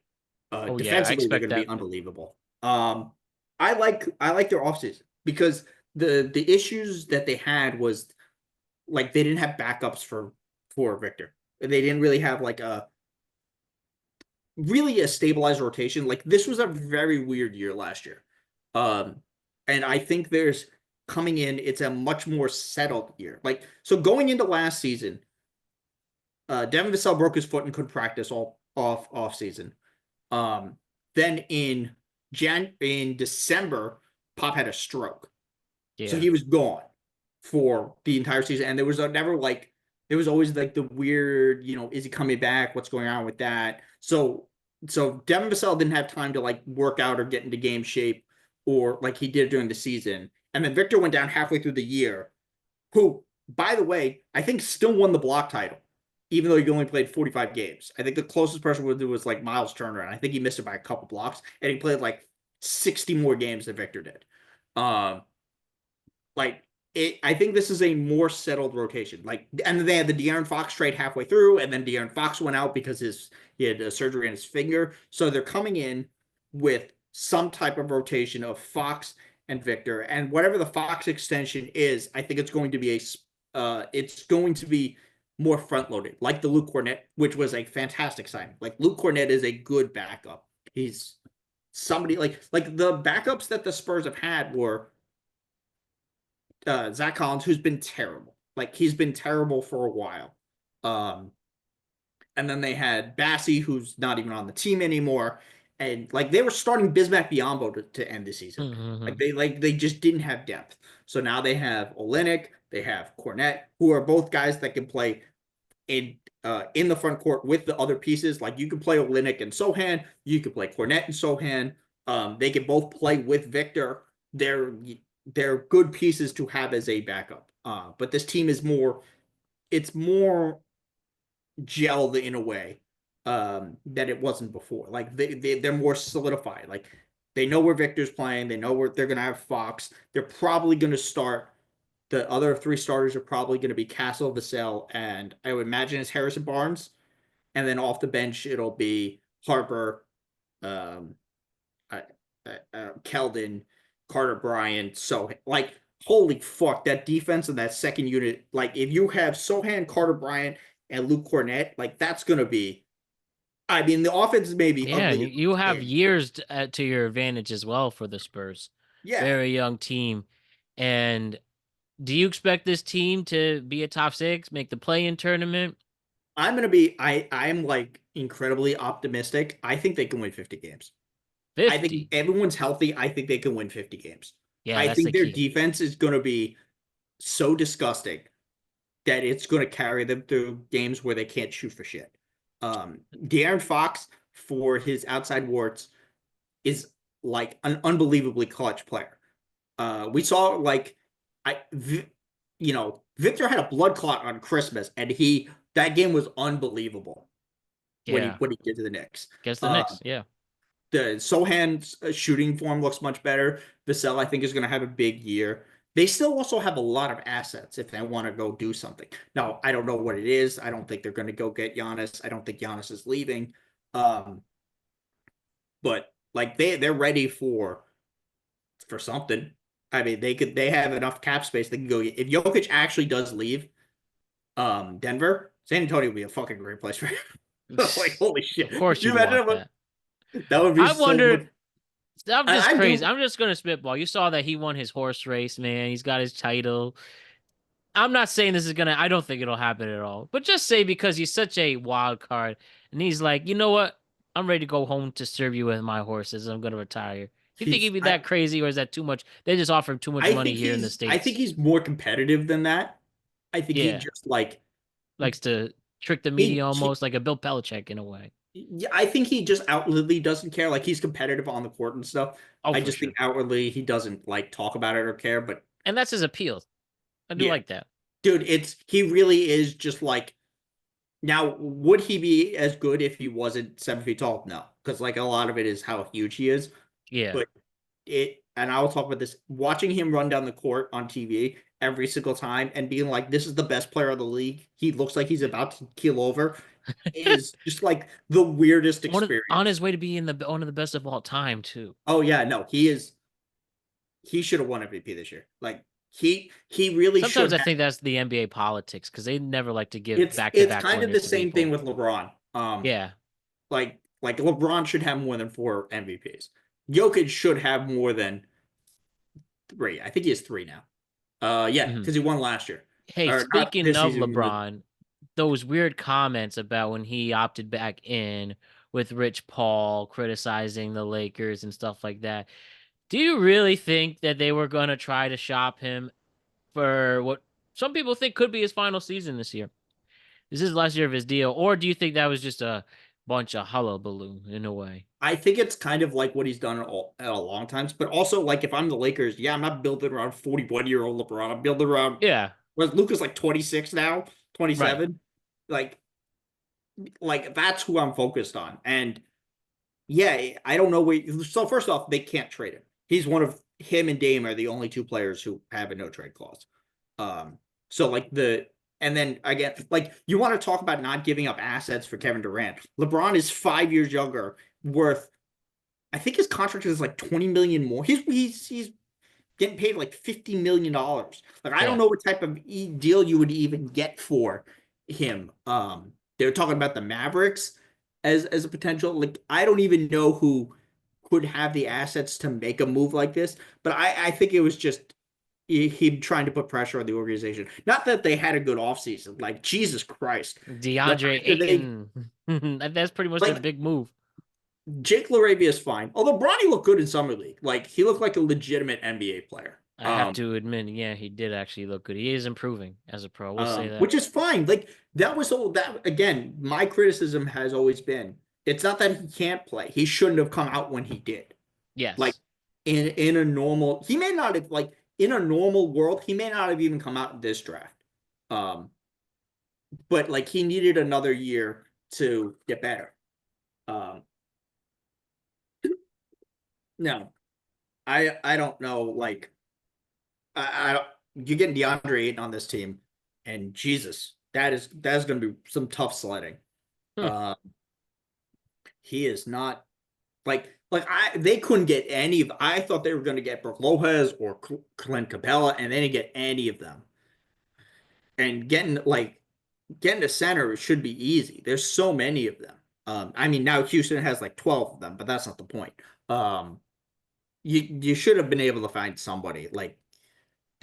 S1: Oh yeah, I
S2: Defensively, they're
S1: expect
S2: going to be
S1: that.
S2: unbelievable. I like their offseason because the issues that they had was like they didn't have backups for Victor. They didn't really have like a stabilized rotation. Like, this was a very weird year last year. Um, and I think there's coming in, it's a much more settled year. Like, so going into last season, Devin Vassell broke his foot and couldn't practice all off season. Um, Then in December, Pop had a stroke. So
S1: Yeah.
S2: he was gone for the entire season. And there was never like there was always like the weird, is he coming back? What's going on with that? So Devin Vassell didn't have time to like work out or get into game shape or like he did during the season. And then Victor went down halfway through the year, who, by the way, I think still won the block title, even though he only played 45 games. I think the closest person would do was like Miles Turner, and I think he missed it by a couple blocks, and he played like 60 more games than Victor did. Um, like I think this is a more settled rotation. Like, and they had the De'Aaron Fox trade halfway through, and then De'Aaron Fox went out because he had a surgery on his finger. So they're coming in with some type of rotation of Fox and Victor, and whatever the Fox extension is, I think it's going to be more front loaded, like the Luke Cornett, which was a fantastic signing. Like Luke Cornett is a good backup. He's somebody like the backups that the Spurs have had were Zach Collins, who's been terrible. Like he's been terrible for a while. Um, and then they had Bassie, who's not even on the team anymore. And like they were starting Bismack Biyombo to end the season.
S1: Mm-hmm.
S2: They just didn't have depth. So now they have Olynyk, they have Cornette, who are both guys that can play in the front court with the other pieces. Like you can play Olynyk and Sohan, you can play Cornette and Sohan. They can both play with Victor. They're good pieces to have as a backup. But this team is it's more gelled in a way that it wasn't before. Like they're more solidified. Like they know where Victor's playing. They know where they're gonna have Fox. They're probably gonna start. The other three starters are probably going to be Castle, Vassell, and I would imagine it's Harrison Barnes. And then off the bench, it'll be Harper, um, Keldon, Carter Bryant. So, like, holy fuck, that defense and that second unit. Like, if you have Sohan, Carter Bryant, and Luke Cornett, like, that's going to be. I mean, the offense may be
S1: Yeah, and
S2: ugly
S1: you have
S2: in.
S1: years to your advantage as well for the Spurs.
S2: Yeah,
S1: Very young team. And do you expect this team to be a top six, make the play-in tournament?
S2: I'm going to be. I'm like incredibly optimistic. I think they can win 50 games. I think
S1: 50.
S2: everyone's healthy. I think they can win 50 games.
S1: Yeah,
S2: I
S1: that's the
S2: think their
S1: key.
S2: defense is going to be so disgusting that it's going to carry them through games where they can't shoot for shit. De'Aaron Fox, for his outside warts, is like an unbelievably clutch player. We saw like I, Victor had a blood clot on Christmas, and that game was unbelievable when he
S1: Yeah.
S2: did to the Knicks.
S1: Guess the
S2: Uh,
S1: Knicks. Yeah.
S2: the Sohan's shooting form looks much better. Vassell, I think, is going to have a big year. They still also have a lot of assets if they want to go do something. Now, I don't know what it is. I don't think they're going to go get Giannis. I don't think Giannis is leaving. Um, but like they're ready for something. I mean, they have enough cap space. They can go if Jokic actually does leave Denver, San Antonio would be a fucking great place for him. Like holy
S1: Of
S2: shit.
S1: course
S2: You
S1: you'd
S2: imagine
S1: want
S2: what
S1: that.
S2: that would be
S1: I
S2: so much.
S1: wonder, I'm just
S2: I
S1: crazy.
S2: do.
S1: I'm just gonna spitball. You saw that he won his horse race, man. He's got his title. I'm not saying this is gonna. I don't think it'll happen at all. But just say because he's such a wild card, and he's like, you know what? I'm ready to go home to serve you with my horses. I'm gonna retire. You think he'd
S2: He's
S1: be that crazy, or is that too much? They just offer him too much money here in the
S2: I think
S1: states.
S2: he's more competitive than that. I think he
S1: Yeah,
S2: just like
S1: likes to trick the media
S2: he,
S1: almost like a Bill Belichick in a way.
S2: yeah, I think he just outwardly doesn't care. Like he's competitive on the court and stuff.
S1: Oh,
S2: I
S1: for
S2: just think
S1: sure.
S2: outwardly he doesn't like talk about it or care. But
S1: And that's his appeal. I do
S2: yeah,
S1: like that.
S2: dude, he really is just like now. Would he be as good if he wasn't 7 feet tall? No, because like a lot of it is how huge he is.
S1: Yeah.
S2: But and I will talk about this. Watching him run down the court on TV every single time and being like, "This is the best player of the league." He looks like he's about to keel over. Is just like the weirdest
S1: On
S2: experience.
S1: his way to being the one of the best of all time too.
S2: Oh yeah, no, he is. He should have won MVP this year. Like he really
S1: Sometimes
S2: should
S1: I
S2: have.
S1: think that's the NBA politics because they never like to give
S2: It's
S1: back-to-back
S2: kind of the
S1: winners to
S2: same thing
S1: people.
S2: with LeBron.
S1: Yeah.
S2: Like LeBron should have more than 4 MVPs. Jokic should have more than three. I think he has three now. Yeah,
S1: Mhm.
S2: because he won last year,
S1: Hey,
S2: or not
S1: speaking
S2: this
S1: of
S2: season.
S1: LeBron, those weird comments about when he opted back in with Rich Paul criticizing the Lakers and stuff like that. Do you really think that they were going to try to shop him for what some people think could be his final season this year? This is the last year of his deal, or do you think that was just a bunch of hullabaloo in a way?
S2: I think it's kind of like what he's done at a long times, but also like if I'm the Lakers, yeah, I'm not building around 41-year-old LeBron. I'm building around
S1: Yeah,
S2: was Luka's like 26 now,
S1: right.
S2: 27. Like that's who I'm focused on. And yeah, I don't know where. So first off, they can't trade him. He's one of him and Dame are the only two players who have a no trade clause. Um, so like and then again, like you want to talk about not giving up assets for Kevin Durant. LeBron is 5 years younger, worth I think his contract is like 20 million more. He's getting paid like $50 million. Like I don't
S1: Yeah.
S2: know what type of deal you would even get for him. They were talking about the Mavericks as a potential. Like I don't even know who could have the assets to make a move like this. But I think it was just him trying to put pressure on the organization. Not that they had a good offseason. Like Jesus Christ. Like
S1: DeAndre
S2: after they
S1: Ayton. That's pretty much their
S2: like
S1: big move.
S2: Jake LaRavia is fine. Although Bronny looked good in summer league. Like he looked like a legitimate NBA player.
S1: I have to admit, yeah, he did actually look good. He is improving as a pro. We'll say that.
S2: Which is fine. Like that was all that again. My criticism has always been it's not that he can't play. He shouldn't have come out when he did. Like
S1: Yes.
S2: in a normal, he may not have like in a normal world, he may not have even come out in this draft. Um, but like he needed another year to get better. Um, no, I don't know. Like I don't. You get DeAndre Ayton on this team, and Jesus, that is going to be some tough sledding.
S1: Hmm.
S2: Uh, he is not like they couldn't get any of. I thought they were going to get Brook Lopez or Clint Capella, and they didn't get any of them. And getting to center should be easy. There's so many of them. I mean now Houston has like 12 of them, but that's not the point. Um, you should have been able to find somebody like,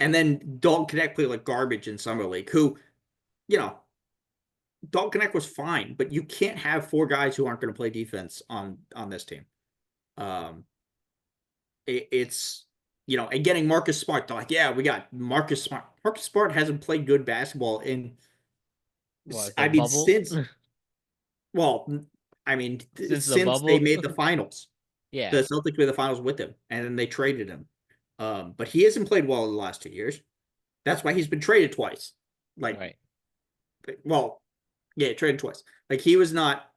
S2: and then Dalton Connect play like garbage in summer league. Who you know Dalton Connect was fine, but you can't have four guys who aren't going to play defense on this team. Um, it's and getting Marcus Smart. They're like, yeah, we got Marcus Smart. Marcus Smart hasn't played good basketball in,
S1: What, the
S2: I mean,
S1: bubble?
S2: since well, I mean,
S1: Since the
S2: since they
S1: bubble?
S2: made the finals. The
S1: Yeah,
S2: Celtics made the finals with him, and then they traded him. But he hasn't played well in the last 2 years. That's why he's been traded twice. Like,
S1: right.
S2: well, yeah, traded twice. Like he's not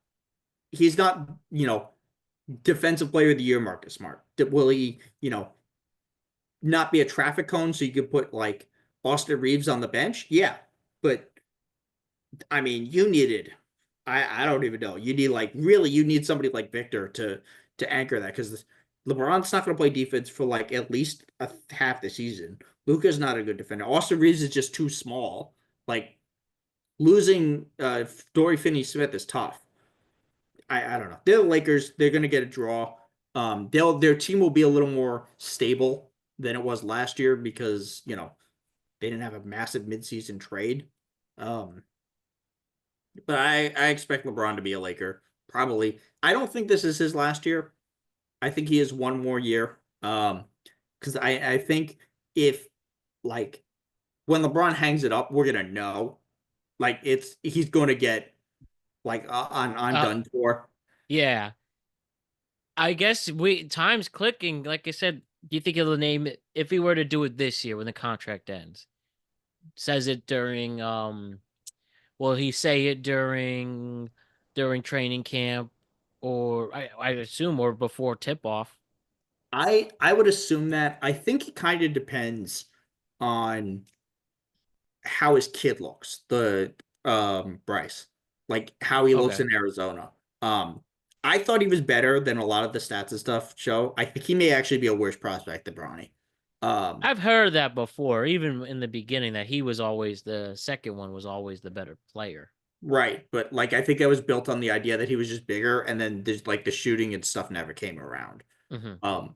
S2: defensive player of the year, Marcus Smart. Will he not be a traffic cone so you could put like Austin Reeves on the bench? Yeah. But I mean, you needed I don't even know. You need like really you need somebody like Victor to anchor that because LeBron's not going to play defense for like at least half the season. Luka's not a good defender. Austin Reeves is just too small. Like losing Dory Finney-Smith is tough. I don't know. They're the Lakers. They're going to get a draw. Their team will be a little more stable than it was last year because they didn't have a massive midseason trade. Um, but I expect LeBron to be a Laker probably. I don't think this is his last year. I think he has one more year. Because I think if like when LeBron hangs it up, we're gonna know. Like he's going to get like on
S1: Uh,
S2: done for.
S1: yeah. I guess we time's clicking. Like I said, do you think he'll name it if he were to do it this year when the contract ends? Says it during will he say it during training camp or I assume or before tip off?
S2: I would assume that. I think it kind of depends on how his kid looks, the Bryce, like how he looks
S1: Okay.
S2: in Arizona. Um, I thought he was better than a lot of the stats and stuff show. I think he may actually be a worse prospect than Bronny. Um,
S1: I've heard that before, even in the beginning, that he was always the second one was always the better player.
S2: right, but like I think I was built on the idea that he was just bigger, and then there's like the shooting and stuff never came around.
S1: Hmm.
S2: Um,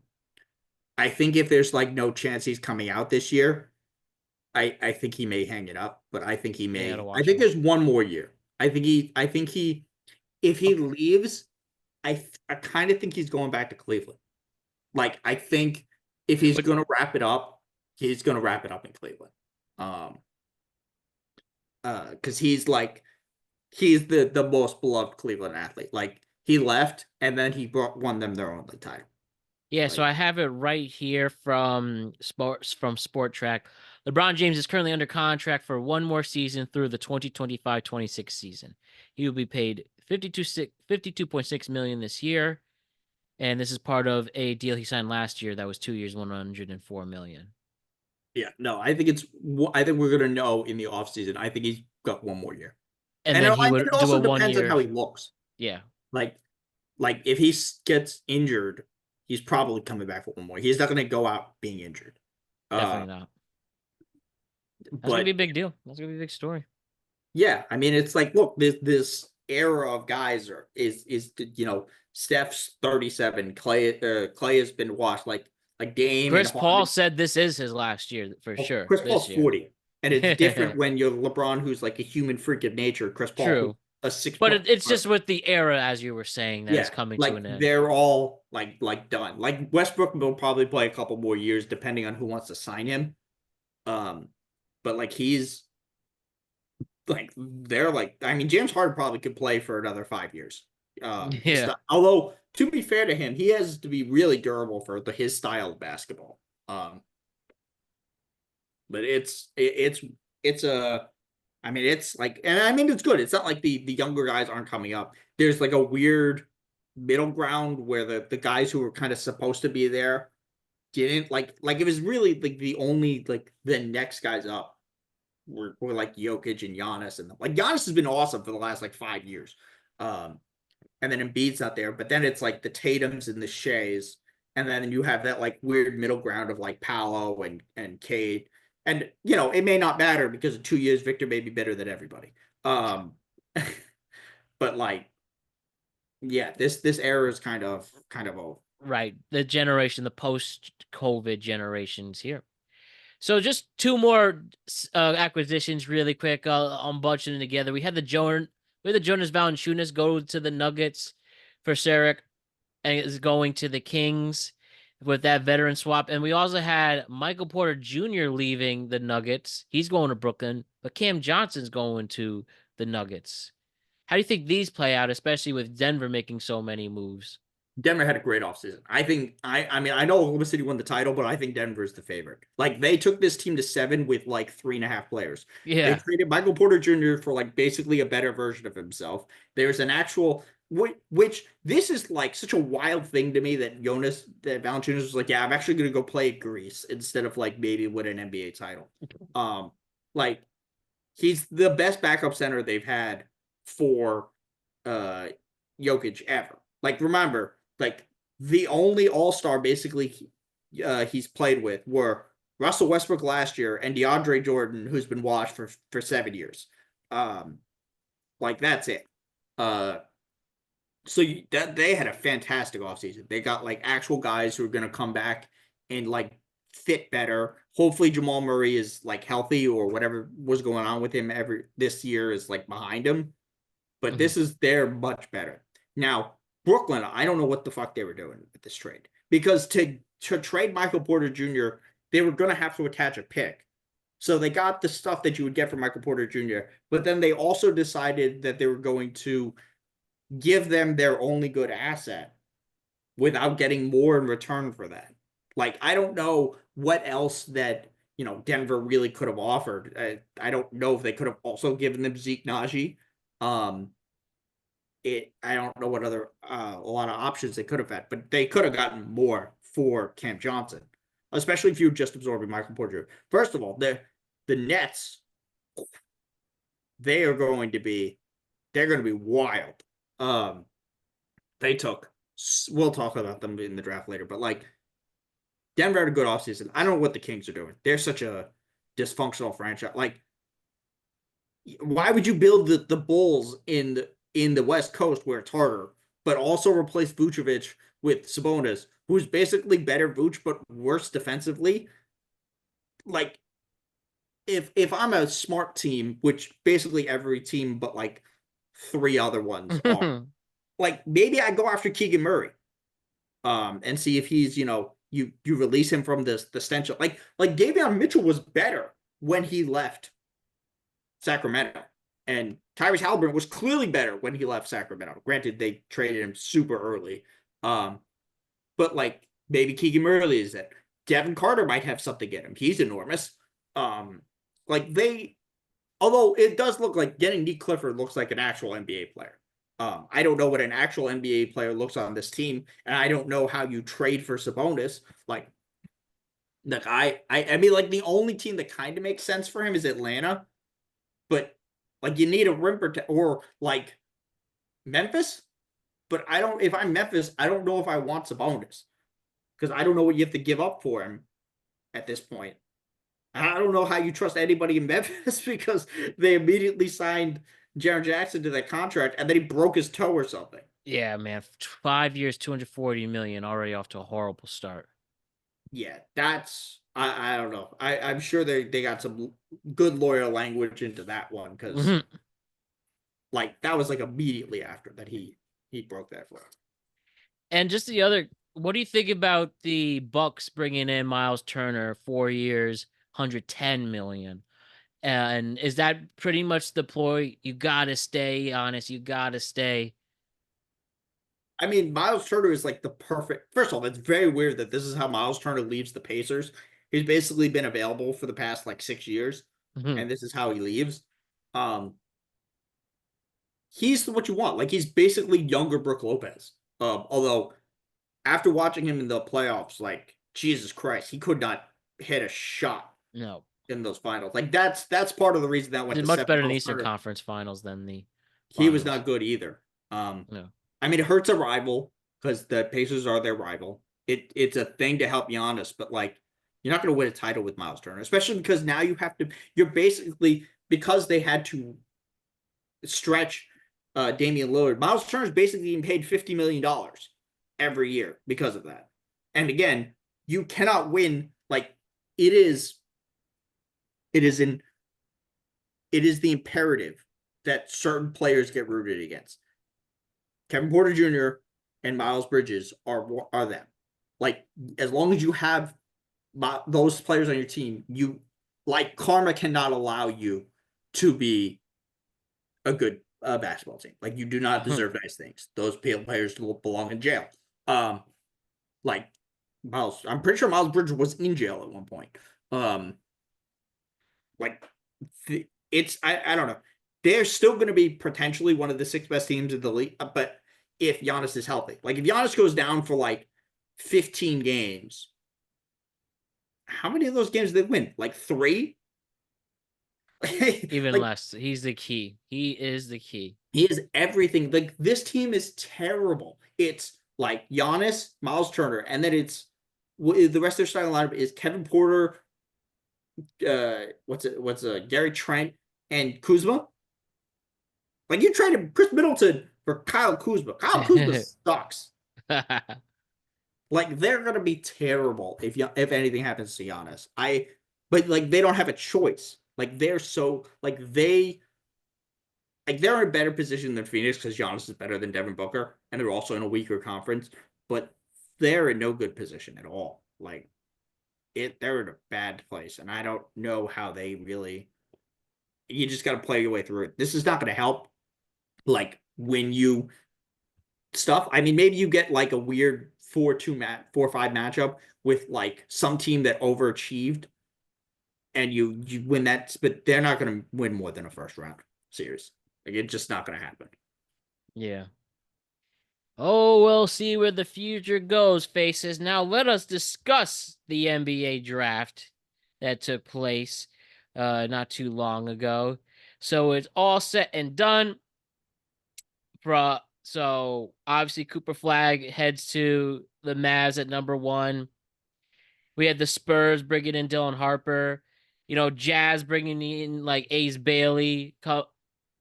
S2: I think if there's like no chance he's coming out this year, I think he may hang it up, but I think he
S1: Yeah, to
S2: may. I
S1: watch
S2: think
S1: him.
S2: there's one more year. I think he if he leaves, I kind of think he's going back to Cleveland. Like I think if he's
S1: But
S2: gonna wrap it up, he's gonna wrap it up in Cleveland. Um, because he's the most beloved Cleveland athlete. Like he left and then he won them their only title.
S1: yeah, so
S2: Like
S1: I have it right here from Sport Track. LeBron James is currently under contract for one more season through the 2025-26 season. He will be paid 52.6 million this year, and this is part of a deal he signed last year that was 2 years, 104 million.
S2: yeah, no, I think we're gonna know in the offseason. I think he's got one more year.
S1: And
S2: And
S1: then
S2: I
S1: he
S2: think it
S1: would do a
S2: also
S1: one
S2: depends on
S1: year.
S2: how he looks.
S1: Yeah,
S2: Like if he gets injured, he's probably coming back for one more. He's not going to go out being injured. Uh,
S1: definitely not. That's gonna be
S2: but
S1: a big deal. That's gonna be a big story.
S2: yeah, I mean, it's like, look, this era of guys is Steph's 37, Clay has been washed, like Dame and
S1: Chris Paul
S2: Harden.
S1: said this is his last year for
S2: Well,
S1: sure.
S2: Chris
S1: This
S2: Paul's
S1: year.
S2: 40, and it's different when you're LeBron, who's like a human freak of nature. Chris Paul, who's
S1: True.
S2: a six
S1: But
S2: point.
S1: it's just with the era, as you were saying, that is
S2: Yeah,
S1: coming to
S2: like
S1: an end.
S2: they're all like done. Like Westbrook will probably play a couple more years depending on who wants to sign him. Um, but like he's like they're like I mean James Harden probably could play for another 5 years.
S1: Yeah.
S2: Although to be fair to him, he has to be really durable for his style of basketball. But it's a I mean it's like and I mean it's good. It's not like the younger guys aren't coming up. There's like a weird middle ground where the guys who were kind of supposed to be there didn't like it was really like the only like the next guys up were like Jokic and Giannis and like Giannis has been awesome for the last like 5 years. Um and then Embiid's not there, but then it's like the Tatums and the Shays, and then you have that like weird middle ground of like Paolo and Cade. And it may not matter because in 2 years Victor may be better than everybody. Um but like yeah, this era is kind of old.
S1: Right. The generation, the post-COVID generations here. So just two more acquisitions really quick. I'm bunching them together. We had the Jonas Valanciunas go to the Nuggets for Sarek and is going to the Kings with that veteran swap. And we also had Michael Porter Jr. leaving the Nuggets. He's going to Brooklyn, but Cam Johnson's going to the Nuggets. How do you think these play out, especially with Denver making so many moves?
S2: Denver had a great offseason. I mean I know Oklahoma City won the title, but I think Denver is the favorite. Like they took this team to 7 with like 3.5 players. They
S1: Yeah.
S2: traded Michael Porter Jr. for like basically a better version of himself. There's an actual which this is like such a wild thing to me that Valanciunas was like, yeah, I'm actually gonna go play at Greece instead of like maybe win an NBA title. Um, like he's the best backup center they've had for uh Jokic ever. Like remember, like the only All-Star basically he's played with were Russell Westbrook last year and DeAndre Jordan, who's been washed for 7 years. Um, like that's it. Uh, so that they had a fantastic offseason. They got like actual guys who are going to come back and like fit better. Hopefully Jamal Murray is like healthy or whatever was going on with him every this year is like behind him. But
S1: Mhm.
S2: they're much better. Now, Brooklyn, I don't know what the fuck they were doing with this trade. Because to trade Michael Porter Jr., they were gonna have to attach a pick. So they got the stuff that you would get from Michael Porter Jr., but then they also decided that they were going to give them their only good asset without getting more in return for that. Like, I don't know what else that, Denver really could have offered. I don't know if they could have also given them Zeke Naji. Um, I don't know what other a lot of options they could have had, but they could have gotten more for Cam Johnson, especially if you were just absorbing Michael Porter. First of all, the Nets they are going to be they're going to be wild. Um, they took we'll talk about them in the draft later, but like Denver had a good offseason. I don't know what the Kings are doing. They're such a dysfunctional franchise. Like, why would you build the Bulls in the West Coast where it's harder, but also replace Vucevic with Sabonis, who's basically better Vuce but worse defensively? Like, if I'm a smart team, which basically every team but like three other ones are, like maybe I go after Keegan Murray, and see if he's, you release him from the stench of, like Davion Mitchell was better when he left Sacramento, and Tyrese Halliburton was clearly better when he left Sacramento. Granted, they traded him super early, um, but like maybe Keegan Murray is it. Devin Carter might have something in him. He's enormous. Um, like they, although it does look like getting Nick Clifford looks like an actual NBA player. I don't know what an actual NBA player looks on this team, and I don't know how you trade for Sabonis. Like I mean, like the only team that kind of makes sense for him is Atlanta, but like you need a rim protector or like Memphis. But I don't. If I'm Memphis, I don't know if I want Sabonis because I don't know what you have to give up for him at this point. I don't know how you trust anybody in Memphis because they immediately signed Jaren Jackson to that contract and then he broke his toe or something.
S1: Yeah, man. 5 years, 240 million, already off to a horrible start.
S2: Yeah, that's I don't know. I'm sure they got some good lawyer language into that one because
S1: Mhm.
S2: like that was like immediately after that he broke that foot.
S1: And just the other, what do you think about the Bucks bringing in Miles Turner, 4 years, 110 million? And is that pretty much the ploy? You gotta stay honest. You gotta stay.
S2: I mean, Miles Turner is like the perfect. First of all, it's very weird that this is how Miles Turner leaves the Pacers. He's basically been available for the past like 6 years,
S1: Mhm.
S2: and this is how he leaves. Um, he's what you want. Like he's basically younger Brook Lopez. Although after watching him in the playoffs, like Jesus Christ, he could not hit a shot
S1: No,
S2: in those finals. Like that's part of the reason that went
S1: did
S2: to
S1: much
S2: seven.
S1: better in the
S2: Miles
S1: Eastern
S2: Turner,
S1: Conference Finals than the
S2: he was
S1: Finals.
S2: not good either. Um,
S1: No.
S2: I mean, it hurts a rival because the Pacers are their rival. It's a thing to help Giannis, but like you're not going to win a title with Miles Turner, especially because now you have to. You're basically because they had to stretch Damian Lillard. Miles Turner is basically being paid $50 million every year because of that. And again, you cannot win. Like it is, it is in, it is the imperative that certain players get rooted against. Kevin Porter Jr. and Miles Bridges are them. Like as long as you have those players on your team, you like karma cannot allow you to be a good basketball team. Like you do not deserve nice things. Those players belong in jail. Um, like Miles, I'm pretty sure Miles Bridges was in jail at one point. Um, like it's I don't know. They're still going to be potentially one of the six best teams in the league, but if Giannis is healthy, like if Giannis goes down for like 15 games, how many of those games did they win? Like three?
S1: Even
S2: Like
S1: less. He's the key. He is the key.
S2: he is everything. Like this team is terrible. It's like Giannis, Miles Turner, and then it's the rest of their starting lineup is Kevin Porter, Gary Trent and Kuzma. Like you traded Chris Middleton for Kyle Kuzma. Kyle Kuzma sucks. Like they're gonna be terrible if anything happens to Giannis. But like they don't have a choice. Like they're so like they're in a better position than Phoenix because Giannis is better than Devin Booker, and they're also in a weaker conference. But they're in no good position at all. Like they're in a bad place, and I don't know how they really. You just got to play your way through it. This is not going to help. Like when you stuff. I mean, maybe you get like a weird 4-5 matchup with like some team that overachieved, and you win that, but they're not going to win more than a first round series. Like it's just not going to happen.
S1: Yeah. Oh, we'll see where the future goes, faces. Now let us discuss the NBA draft that took place not too long ago. So it's all set and done. So obviously Cooper Flag heads to the Mavs at number one. We had the Spurs bringing in Dylan Harper. Jazz bringing in like Ace Bailey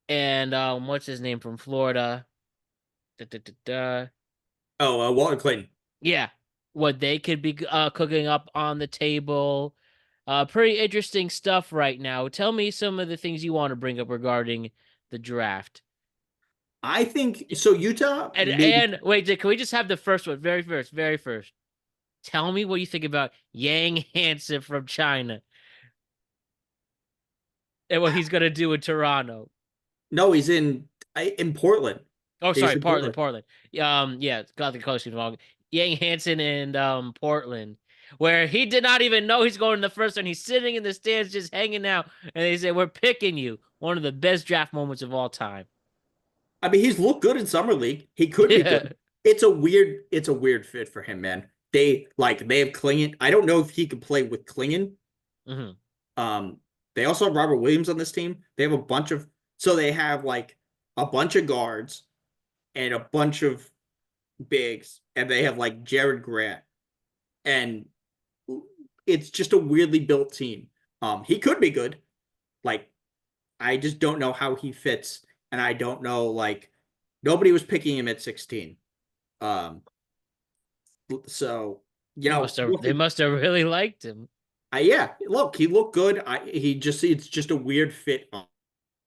S1: and what's his name from Florida? Da, da, da, da.
S2: Oh, Walter Clayton.
S1: Yeah, what they could be cooking up on the table. Pretty interesting stuff right now. Tell me some of the things you want to bring up regarding the draft.
S2: I think so. Utah, maybe.
S1: And wait, can we just have the first one, very first, very first? Tell me what you think about Yang Hansen from China and what he's gonna do in Toronto.
S2: No, he's in Portland.
S1: Oh,
S2: He's
S1: sorry,
S2: in
S1: Portland,
S2: Portland.
S1: Portland. Yeah, got the coach wrong. Yang Hansen and Portland, where he did not even know he's going in the first one. He's sitting in the stands just hanging out, and they say, "We're picking you." One of the best draft moments of all time.
S2: I mean, he's looked good in summer league. He could be
S1: Yeah.
S2: good. It's a weird fit for him, man. They have Klingon. I don't know if he could play with Klingon.
S1: Hmm.
S2: Um, they also have Robert Williams on this team. They have a bunch of so they have like a bunch of guards and a bunch of bigs, and they have like Jared Grant, and it's just a weirdly built team. He could be good. Like, I just don't know how he fits, and I don't know like nobody was picking him at 16. Um, so we'll
S1: They
S2: see.
S1: must have really liked him.
S2: Yeah, look, he looked good. It's just a weird fit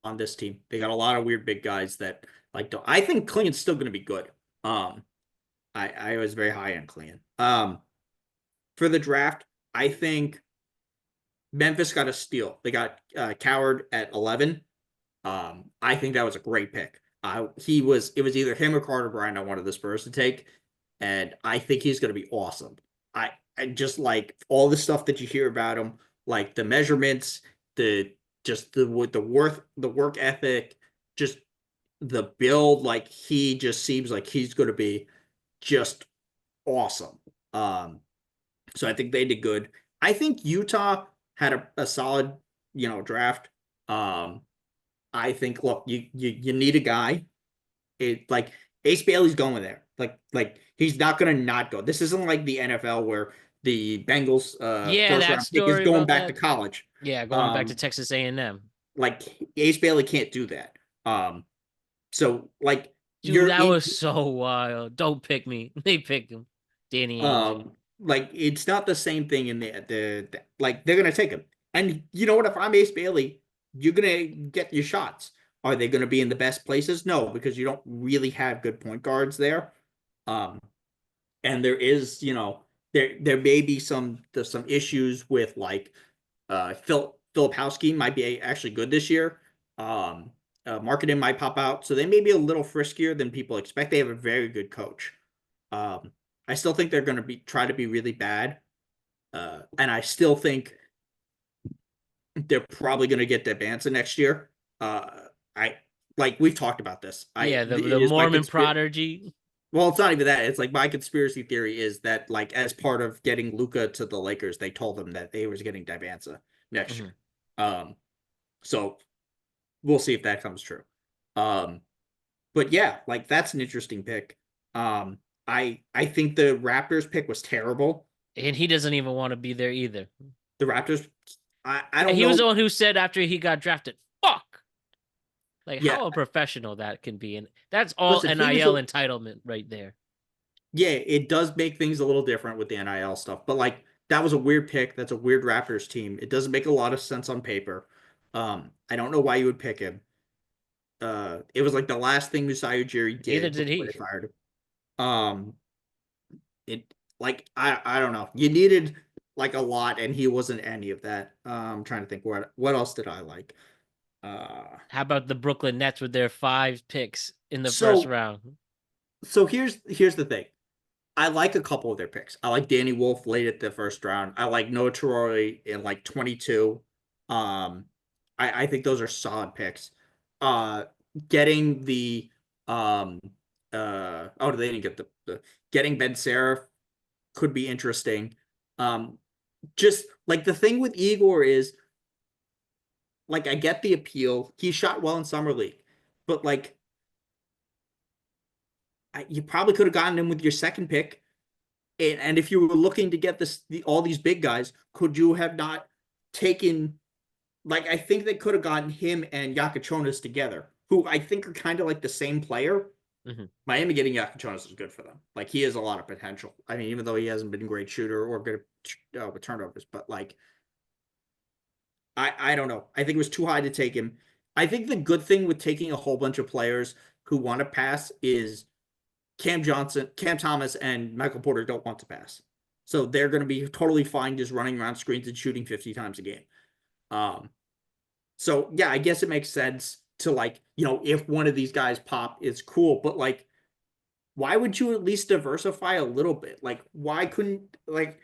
S2: on this team. They got a lot of weird big guys that like don't. I think Clean's still going to be good. Um, I was very high on Clean. For the draft, I think Memphis got a steal. They got Coward at 11. I think that was a great pick. It was either him or Carter Bryant I wanted the Spurs to take, and I think he's going to be awesome. I just like all the stuff that you hear about him, like the measurements, the just the work ethic, just the build. Like he just seems like he's going to be just awesome. Um, so I think they did good. I think Utah had a solid, draft. Um, I think look, you need a guy. It like Ace Bailey's going there. Like he's not gonna not go. This isn't like the NFL where the Bengals
S1: Yeah,
S2: first
S1: that
S2: round pick is
S1: story
S2: going
S1: about
S2: back to
S1: that.
S2: college.
S1: Yeah, going back to
S2: Um,
S1: Texas A&M.
S2: like Ace Bailey can't do that. So like
S1: Dude,
S2: you're
S1: that
S2: in
S1: was so wild. Don't pick me. They picked him. Danny Ainge.
S2: like it's not the same thing in the like they're gonna take him. And you know what? If I'm Ace Bailey, you're gonna get your shots. Are they gonna be in the best places? No, because you don't really have good point guards there. Um, and there is, there may be there's some issues with like Filipowski might be actually good this year. Um, Marketing might pop out, so they may be a little friskier than people expect. They have a very good coach. Um, I still think they're going to be try to be really bad, and I still think they're probably going to get the Bansa next year. Uh, I like we've talked about this.
S1: Yeah,
S2: It
S1: the
S2: is my
S1: Mormon
S2: conspiracy.
S1: prodigy.
S2: Well, it's not even that. It's like my conspiracy theory is that like as part of getting Luca to the Lakers, they told him that they was getting Dibanza next
S1: Mhm.
S2: year. Um, so we'll see if that comes true. Um, but yeah, like that's an interesting pick. I think the Raptors pick was terrible.
S1: And he doesn't even want to be there either.
S2: The Raptors, I
S1: And
S2: don't
S1: he was the
S2: know.
S1: one who said after he got drafted, fuck. Like
S2: Yeah,
S1: how unprofessional that can be. And that's all
S2: listen, he was
S1: NIL
S2: a
S1: entitlement right there.
S2: yeah. It does make things a little different with the NIL stuff, but like that was a weird pick. That's a weird Raptors team. It doesn't make a lot of sense on paper. I don't know why you would pick him. It was like the last thing Masai Ujiri
S1: Neither
S2: did
S1: did
S2: before
S1: he.
S2: they fired him. It like I don't know. You needed like a lot, and he wasn't any of that. I'm trying to think what else did I like.
S1: How about the Brooklyn Nets with their 5 picks in the first
S2: So
S1: round?
S2: here's the thing. I like a couple of their picks. I like Danny Wolf late at the first round. I like Noah Torrey in like 22. Um, I think those are solid picks. Uh, Getting the um oh they didn't get the getting Ben Seraph could be interesting. Um, just like the thing with Igor is like I get the appeal. He shot well in summer league, but like you probably could have gotten him with your second pick. And if you were looking to get all these big guys, could you have not taken like I think they could have gotten him and Yakachonis together, who I think are kind of like the same player.
S1: Mhm.
S2: Miami getting Yakachonis is good for them. Like he has a lot of potential. I mean, even though he hasn't been a great shooter or good with turnovers, but like I don't know. I think it was too high to take him. I think the good thing with taking a whole bunch of players who want to pass is Cam Thomas, and Michael Porter don't want to pass. So they're going to be totally fine just running around screens and shooting 50 times a game. Um, so yeah, I guess it makes sense to like, if one of these guys pop, it's cool, but like, why would you at least diversify a little bit? Like, why couldn't like,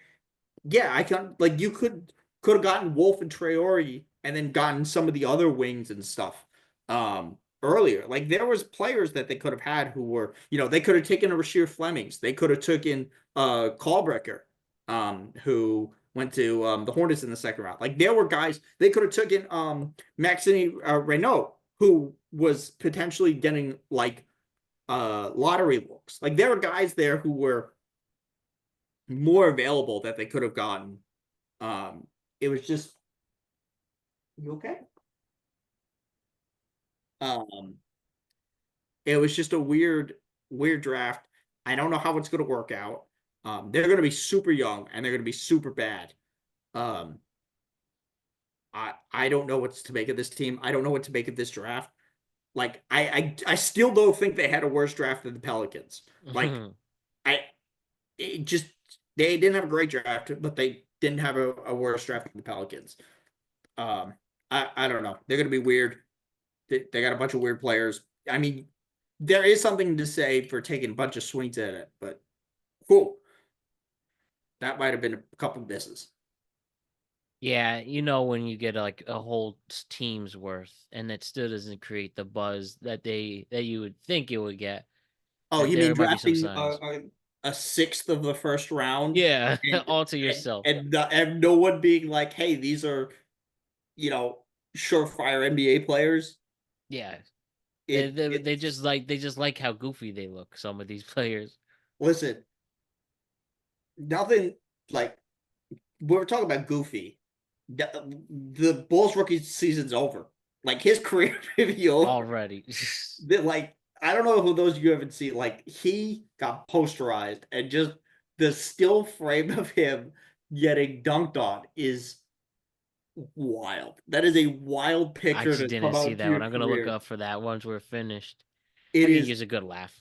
S2: yeah, I can like you could have gotten Wolf and Traore and then gotten some of the other wings and stuff earlier. Like there was players that they could have had who were, they could have taken a Rasheer Flemings. They could have taken Callbreaker, who went to the Hornets in the second round. Like there were guys they could have taken Maxine Renault, who was potentially getting like lottery looks. Like there were guys there who were more available that they could have gotten. It was just you okay? Um, it was just a weird draft. I don't know how it's going to work out. They're going to be super young and they're going to be super bad. Um, I don't know what to make of this team. I don't know what to make of this draft. Like I still don't think they had a worse draft than the Pelicans. Like I it just they didn't have a great draft, but they didn't have a worse draft than the Pelicans. Um, I don't know. They're gonna be weird. They got a bunch of weird players. I mean, there is something to say for taking a bunch of swings at it, but cool. That might have been a couple misses.
S1: Yeah, when you get like a whole team's worth, and it still doesn't create the buzz that you would think it would get.
S2: Oh,
S1: That
S2: you mean
S1: there might be some
S2: drafting
S1: signs.
S2: a sixth of the first round
S1: Yeah,
S2: and
S1: all to yourself.
S2: and no one being like, hey, these are surefire NBA players.
S1: Yeah, they,
S2: It
S1: they they
S2: it's
S1: just like they just like how goofy they look. Some of these players.
S2: listen, nothing like we were talking about goofy. The Bulls rookie season's over. Like his career may be over.
S1: Already.
S2: Like I don't know who those you haven't seen. Like he got posterized and just the still frame of him getting dunked on is wild. That is a wild
S1: I
S2: picture
S1: just
S2: to
S1: didn't
S2: come
S1: see
S2: out to
S1: that one.
S2: your
S1: I'm gonna look
S2: career.
S1: up for that once we're finished. I
S2: It
S1: can
S2: is
S1: use a good laugh.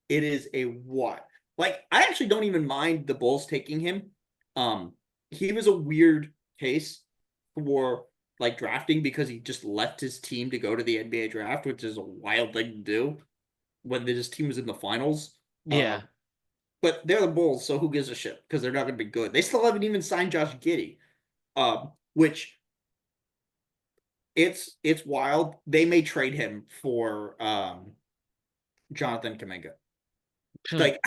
S2: it is a what? Like I actually don't even mind the Bulls taking him. Um, he was a weird case for like drafting because he just left his team to go to the NBA draft, which is a wild thing to do when his team was in the finals.
S1: Yeah.
S2: But they're the Bulls, so who gives a shit? Because they're not going to be good. They still haven't even signed Josh Giddey, which it's wild. They may trade him for Jonathan Kaminga. Like,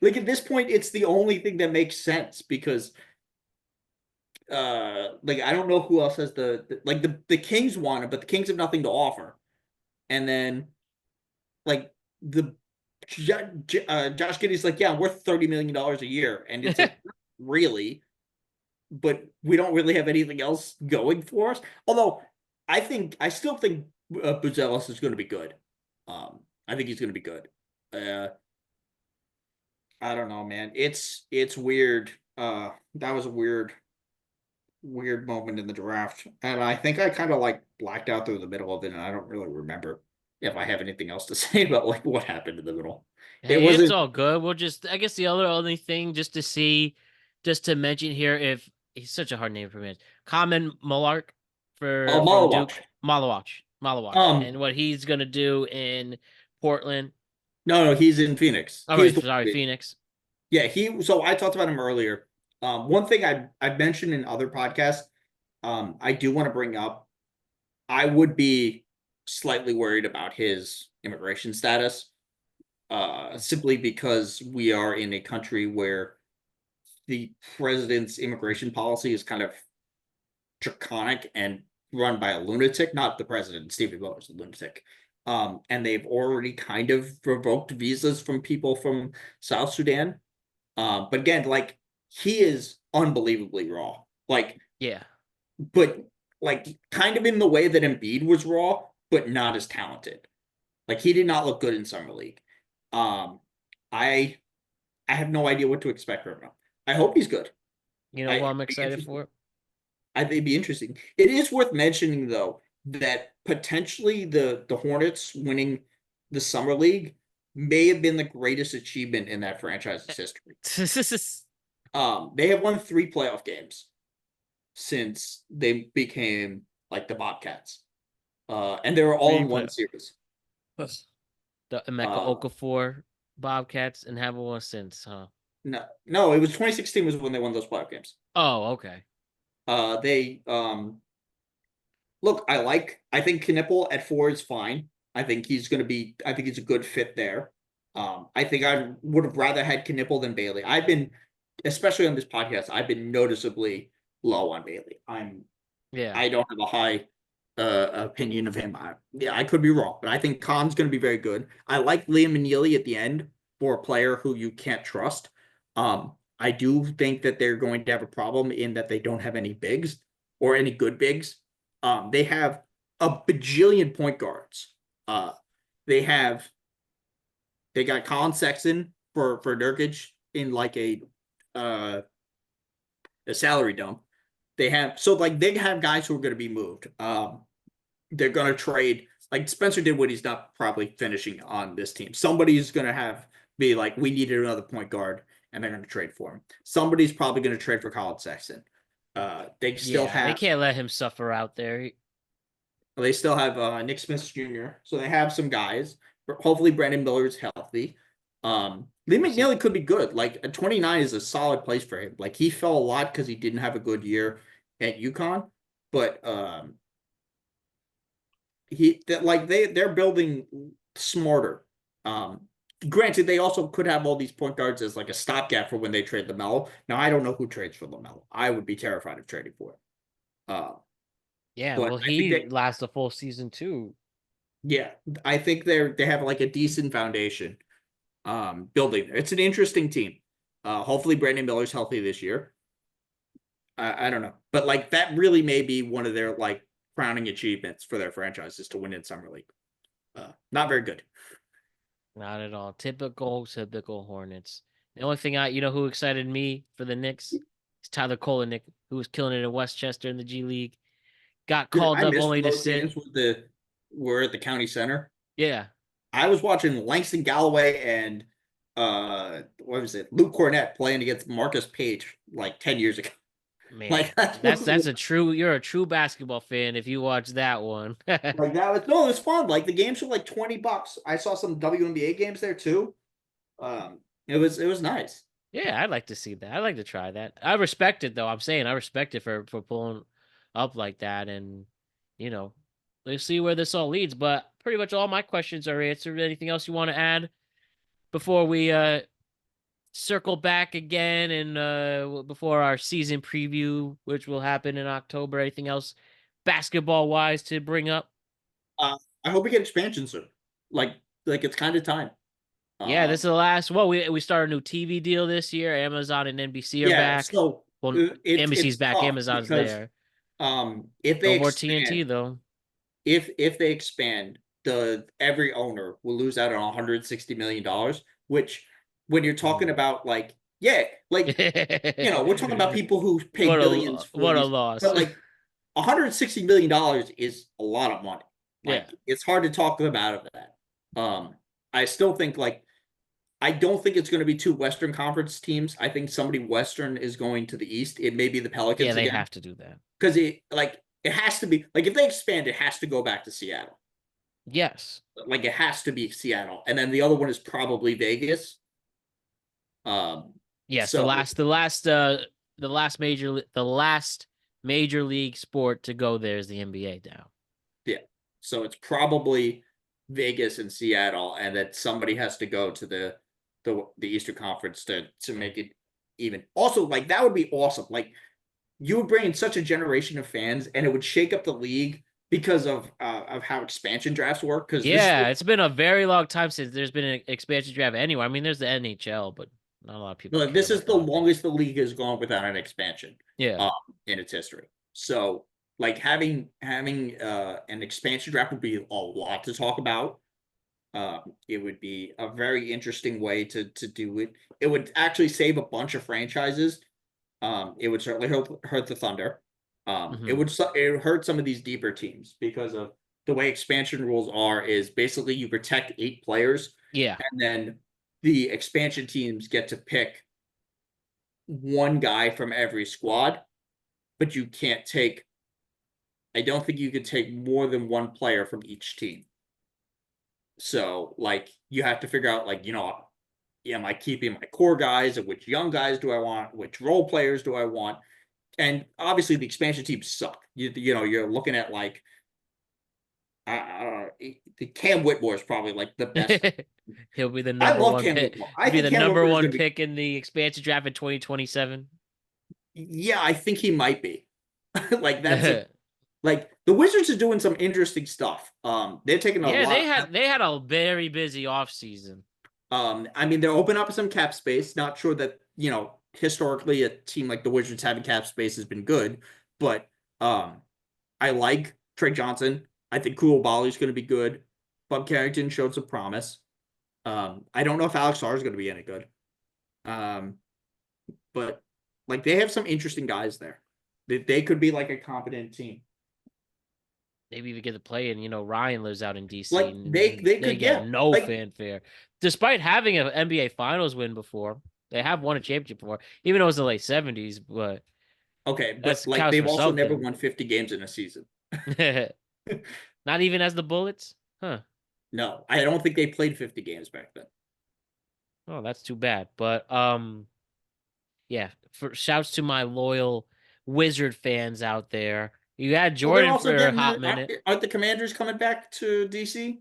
S2: like at this point, it's the only thing that makes sense because like I don't know who else has the Kings want him, but the Kings have nothing to offer. And then like the Josh Giddey's like, yeah, I'm worth $30 million a year, and it's like really, but we don't really have anything else going for us. Although I still think Buzelis is going to be good. I think he's going to be good. Uh, I don't know, man. It's weird. That was a weird moment in the draft, and I think I kind of like blacked out through the middle of it, and I don't really remember if I have anything else to say about like what happened in the middle. It
S1: Hey, it's
S2: wasn't.
S1: all good. We'll just, I guess the other only thing just to mention here, if he's such a hard name for me, Common Malark
S2: Oh,
S1: from
S2: Malawach.
S1: Duke, Malawach,
S2: Um,
S1: and what he's gonna do in Portland.
S2: no, he's in Phoenix.
S1: All
S2: He's
S1: right,
S2: the
S1: sorry, Phoenix.
S2: yeah. He so I talked about him earlier. One thing I've mentioned in other podcasts, I do want to bring up. I would be slightly worried about his immigration status, simply because we are in a country where the president's immigration policy is kind of draconic and run by a lunatic, not the president. Stephen Miller is a lunatic. And they've already kind of revoked visas from people from South Sudan. But again, like he is unbelievably raw. Like,
S1: Yeah,
S2: but like kind of in the way that Embiid was raw, but not as talented. Like he did not look good in summer league. Um, I I have no idea what to expect from him. I hope he's good.
S1: you know
S2: I
S1: who
S2: it'd
S1: I'm
S2: be
S1: excited
S2: interesting.
S1: for?
S2: I think it'd be interesting. It is worth mentioning though that potentially the Hornets winning the summer league may have been the greatest achievement in that franchise's history. They have won 3 playoff games since they became like the Bobcats. And they were all in one
S1: Replay.
S2: series.
S1: The Emeka
S2: Uh,
S1: Okafor Bobcats and haven't won since, huh?
S2: no, it was 2016 was when they won those playoff games.
S1: Oh, okay.
S2: They look, I think Knipple at 4 is fine. I think he's a good fit there. I think I would have rather had Knipple than Bailey. Especially on this podcast, I've been noticeably low on Bailey.
S1: Yeah.
S2: I don't have a high opinion of him. I could be wrong, but I think Khan's going to be very good. I like Liam Neely at the end for a player who you can't trust. I do think that they're going to have a problem in that they don't have any bigs or any good bigs. They have a bajillion point guards. Uh, they have they got Colin Sexton for Nurkic in like uh, a salary dump. They have guys who are going to be moved. They're going to trade like Spencer Dinwiddie's not probably finishing on this team. Somebody's going to be like, we needed another point guard, and they're going to trade for him. Somebody's probably going to trade for Colin Sexton. They still
S1: Yeah, they
S2: have
S1: can't let him suffer out there.
S2: they still have Nick Smith Jr. So they have some guys. Hopefully Brandon Miller's healthy. Lee McNeely could be good. Like a 29 is a solid place for him. Like he fell a lot because he didn't have a good year at UConn, but they're building smarter. Granted, they also could have all these point guards as like a stopgap for when they trade LaMelo. Now I don't know who trades for LaMelo. I would be terrified of trading for it.
S1: Yeah,
S2: But
S1: well,
S2: I think
S1: he lasts a full season too.
S2: yeah, I think they have like a decent foundation building there. It's an interesting team. Hopefully Brandon Miller's healthy this year. I don't know. But like that really may be one of their like crowning achievements for their franchises to win in summer league. Not very good.
S1: Not at all. Typical Hornets. The only thing who excited me for the Knicks is Tyler Kolenick, who was killing it in Westchester in the G League. Got
S2: Dude,
S1: called
S2: I
S1: up
S2: missed
S1: only to
S2: those
S1: sit.
S2: games with the were at the county center.
S1: Yeah,
S2: I was watching Langston Galloway and what was it? Luke Cornett playing against Marcus Page like 10 years ago.
S1: man.
S2: Like that was
S1: You're a true basketball fan if you watch that one.
S2: like that was no, it was fun. Like the games were like $20. I saw some WNBA games there too. It was nice.
S1: Yeah, I'd like to see that. I'd like to try that. I respect it though. I'm saying I respect it for pulling up like that, and you know, let's see where this all leads. But pretty much all my questions are answered. Anything else you want to add before we circle back again and before our season preview, which will happen in October? Anything else basketball wise to bring up?
S2: I hope we get expansion soon. Like like it's kind of time.
S1: Yeah, this is
S2: Um,
S1: the last. Well, we started a new TV deal this year. Amazon and NBC are
S2: yeah,
S1: back.
S2: so
S1: Well, NBC's
S2: it's
S1: back.
S2: tough
S1: Amazon's
S2: because
S1: there.
S2: if they
S1: No more
S2: expand,
S1: TNT though.
S2: if they expand, the every owner will lose out on $160 million, which when you're talking
S1: Mm.
S2: about like yeah, like we're talking about people who pay billions for
S1: What a
S2: these,
S1: loss.
S2: but like $160 million is a lot of money.
S1: Yeah.
S2: Like it's hard to talk them out of that. I still think like I don't think it's going to be 2 Western Conference teams. I think somebody Western is going to the East. It may be the
S1: Yeah,
S2: Pelicans
S1: they
S2: again
S1: have to do that.
S2: because it has to be like if they expand, it has to go back to Seattle.
S1: Yes.
S2: Like it has to be Seattle, and then the other one is probably Vegas.
S1: Yes,
S2: So
S1: the last major league sport to go there is the NBA now.
S2: yeah, so it's probably Vegas and Seattle, and that somebody has to go to the Eastern Conference to make it even. Also, like that would be awesome. Like you would bring in such a generation of fans, and it would shake up the league because of how expansion drafts work. Because
S1: Yeah, it's been a very long time since there's been an expansion draft anywhere. I mean, there's the NHL, but not a lot of people care
S2: this is
S1: about
S2: the
S1: that.
S2: longest the league has gone without an expansion
S1: Yeah.
S2: um, in its history. So like having an expansion draft would be a lot to talk about. It would be a very interesting way to do it. It would actually save a bunch of franchises. It would certainly hurt the Thunder.
S1: Hmm.
S2: It would hurt some of these deeper teams because of the way expansion rules are is basically you protect 8 players,
S1: Yeah.
S2: and then the expansion teams get to pick one guy from every squad, but you can't take. I don't think you could take more than one player from each team. So like you have to figure out like am I keeping my core guys, or which young guys do I want, which role players do I want, and obviously the expansion teams suck. You're looking at like the Cam Whitmore is probably like the best.
S1: He'll be the
S2: I
S1: number
S2: love
S1: one
S2: Cam
S1: pick.
S2: Whitmore. I
S1: He'll be
S2: think
S1: the
S2: Cam
S1: number
S2: Whitmore is
S1: one
S2: going to be.
S1: pick in the expansion draft in 2027.
S2: Yeah, I think he might be. Like that's a like the Wizards are doing some interesting stuff. They're taking a
S1: Yeah,
S2: lot of.
S1: they had a very busy offseason.
S2: I mean, they're opening up some cap space. Not sure that historically a team like the Wizards having cap space has been good, but I like Trey Johnson. I think Koulibaly is going to be good. Bub Carrington showed some promise. I don't know if Alex Sarr is going to be any good. Um, but like they have some interesting guys there. They could be like a competent team.
S1: Maybe even get to play, and Ryan lives out in DC,
S2: Like they
S1: and
S2: they
S1: they
S2: could,
S1: get
S2: yeah.
S1: no
S2: Like
S1: fanfare, despite having an NBA Finals win before. They have won a championship before, even though it was the late 70s, but
S2: okay, but
S1: that
S2: like
S1: counts
S2: they've
S1: for
S2: also never
S1: something.
S2: won 50 games in a season.
S1: Not even as the Bullets, huh?
S2: No, I don't think they played 50 games back then.
S1: Oh, that's too bad. But yeah. For shouts to my loyal Wizard fans out there. You had
S2: Well, they're
S1: Jordan
S2: also
S1: for a
S2: getting
S1: hot minute.
S2: aren't the Commanders coming back to DC?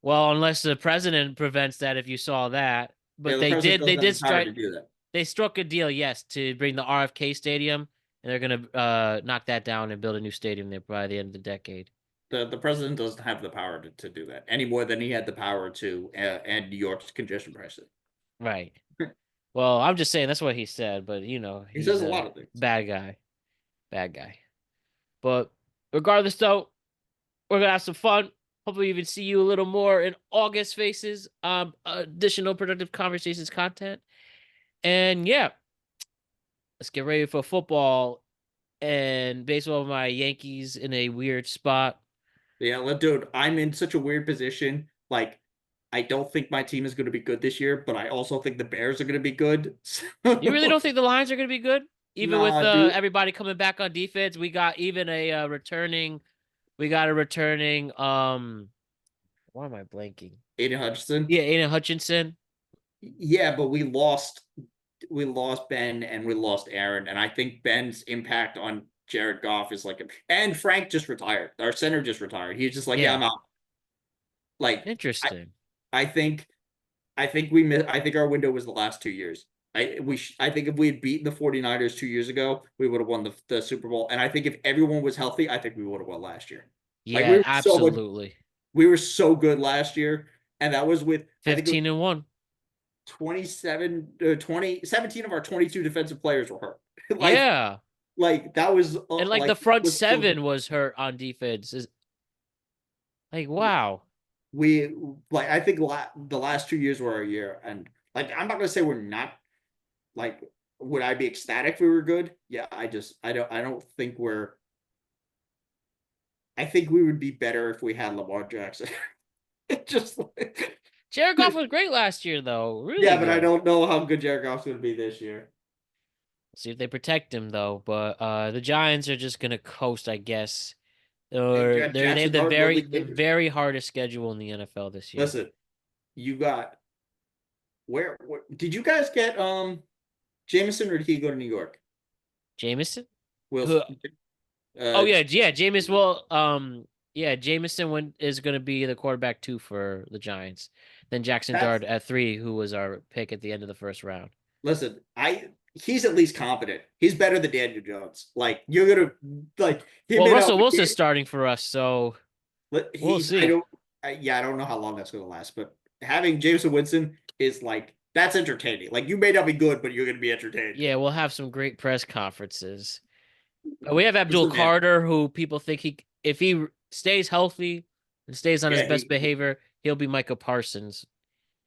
S1: Well, unless the president prevents that, if you saw that.
S2: Yeah,
S1: But
S2: the president
S1: they
S2: doesn't have
S1: did
S2: the power to
S1: strike.
S2: do that.
S1: They struck a deal, yes, to bring the RFK Stadium, and they're gonna knock that down and build a new stadium there by the end of the decade.
S2: The president doesn't have the power to do that any more than he had the power to end New York's congestion pricing.
S1: Right. Well, I'm just saying that's what he said, but
S2: He says
S1: he's
S2: a
S1: a
S2: lot of things.
S1: bad guy. Bad guy. But regardless, though, we're gonna have some fun. Hopefully, even see you a little more in August Faces. Additional productive conversations content, and yeah, let's get ready for football and baseball. My Yankees in a weird spot.
S2: Yeah, dude, I'm in such a weird position. Like, I don't think my team is going to be good this year, but I also think the Bears are going to be good.
S1: You really
S2: So,
S1: don't think the Lions are gonna be good, even with
S2: nah, dude.
S1: everybody coming back on defense? We got even a returning. We got a returning. Why am I blanking?
S2: Aiden Hutchinson.
S1: Yeah, Aiden Hutchinson.
S2: Yeah, but we lost Ben and we lost Aaron, and I think Ben's impact on Jared Goff is like, and Frank just retired. Our center just retired. He's just like, yeah,
S1: Yeah,
S2: I'm out. Like, I,
S1: interesting.
S2: I think, I think we missed. I think our window was the last 2 years. I think if we had beaten the 49ers 2 years ago, we would have won the Super Bowl. And I think if everyone was healthy, I think we would have won last year. Like
S1: Yeah, absolutely.
S2: we were so good last year, and that was with I think it was
S1: 15-1.
S2: 27 17 of our 22 defensive players were hurt. like
S1: Yeah.
S2: like that was
S1: And like the
S2: like that
S1: front
S2: was so good.
S1: seven was hurt on defense. Is like wow.
S2: We like I think the last 2 years were our year, and like I'm not gonna say we're not like would I be ecstatic if we were good? Yeah, I don't think we're I think we would be better if we had Lamar Jackson. Just like,
S1: Jared Goff was great last year though. Really
S2: yeah, but I
S1: good.
S2: don't know how good Jared Goff's gonna be this year.
S1: See if they protect him though. But the Giants are just gonna coast, I guess.
S2: And
S1: Or they have
S2: Jackson Dart literally
S1: the very hardest schedule in the NFL this year.
S2: listen. You got where did you guys get Jameson, or did he go to New York?
S1: Jameson?
S2: Will
S1: Who Oh
S2: uh
S1: yeah, yeah, Jameis. Well, yeah, Jameson is going to be the quarterback 2 for the Giants. Then Jackson
S2: that's
S1: Dart at 3, who was our pick at the end of the first round.
S2: listen, I he's at least competent. He's better than Daniel Jones. Like you're gonna like him
S1: Well,
S2: in
S1: Russell Wilson's starting for us, so we'll
S2: he's
S1: see.
S2: I don't know how long that's gonna last, but having Jameson Winston is like that's entertaining. Like you may not be good, but you're gonna be entertained.
S1: Yeah, we'll have some great press conferences. We have Abdul
S2: Listen, man.
S1: Carter, who people think if he stays healthy and stays on his
S2: Yeah,
S1: best behavior, he'll be Micah Parsons,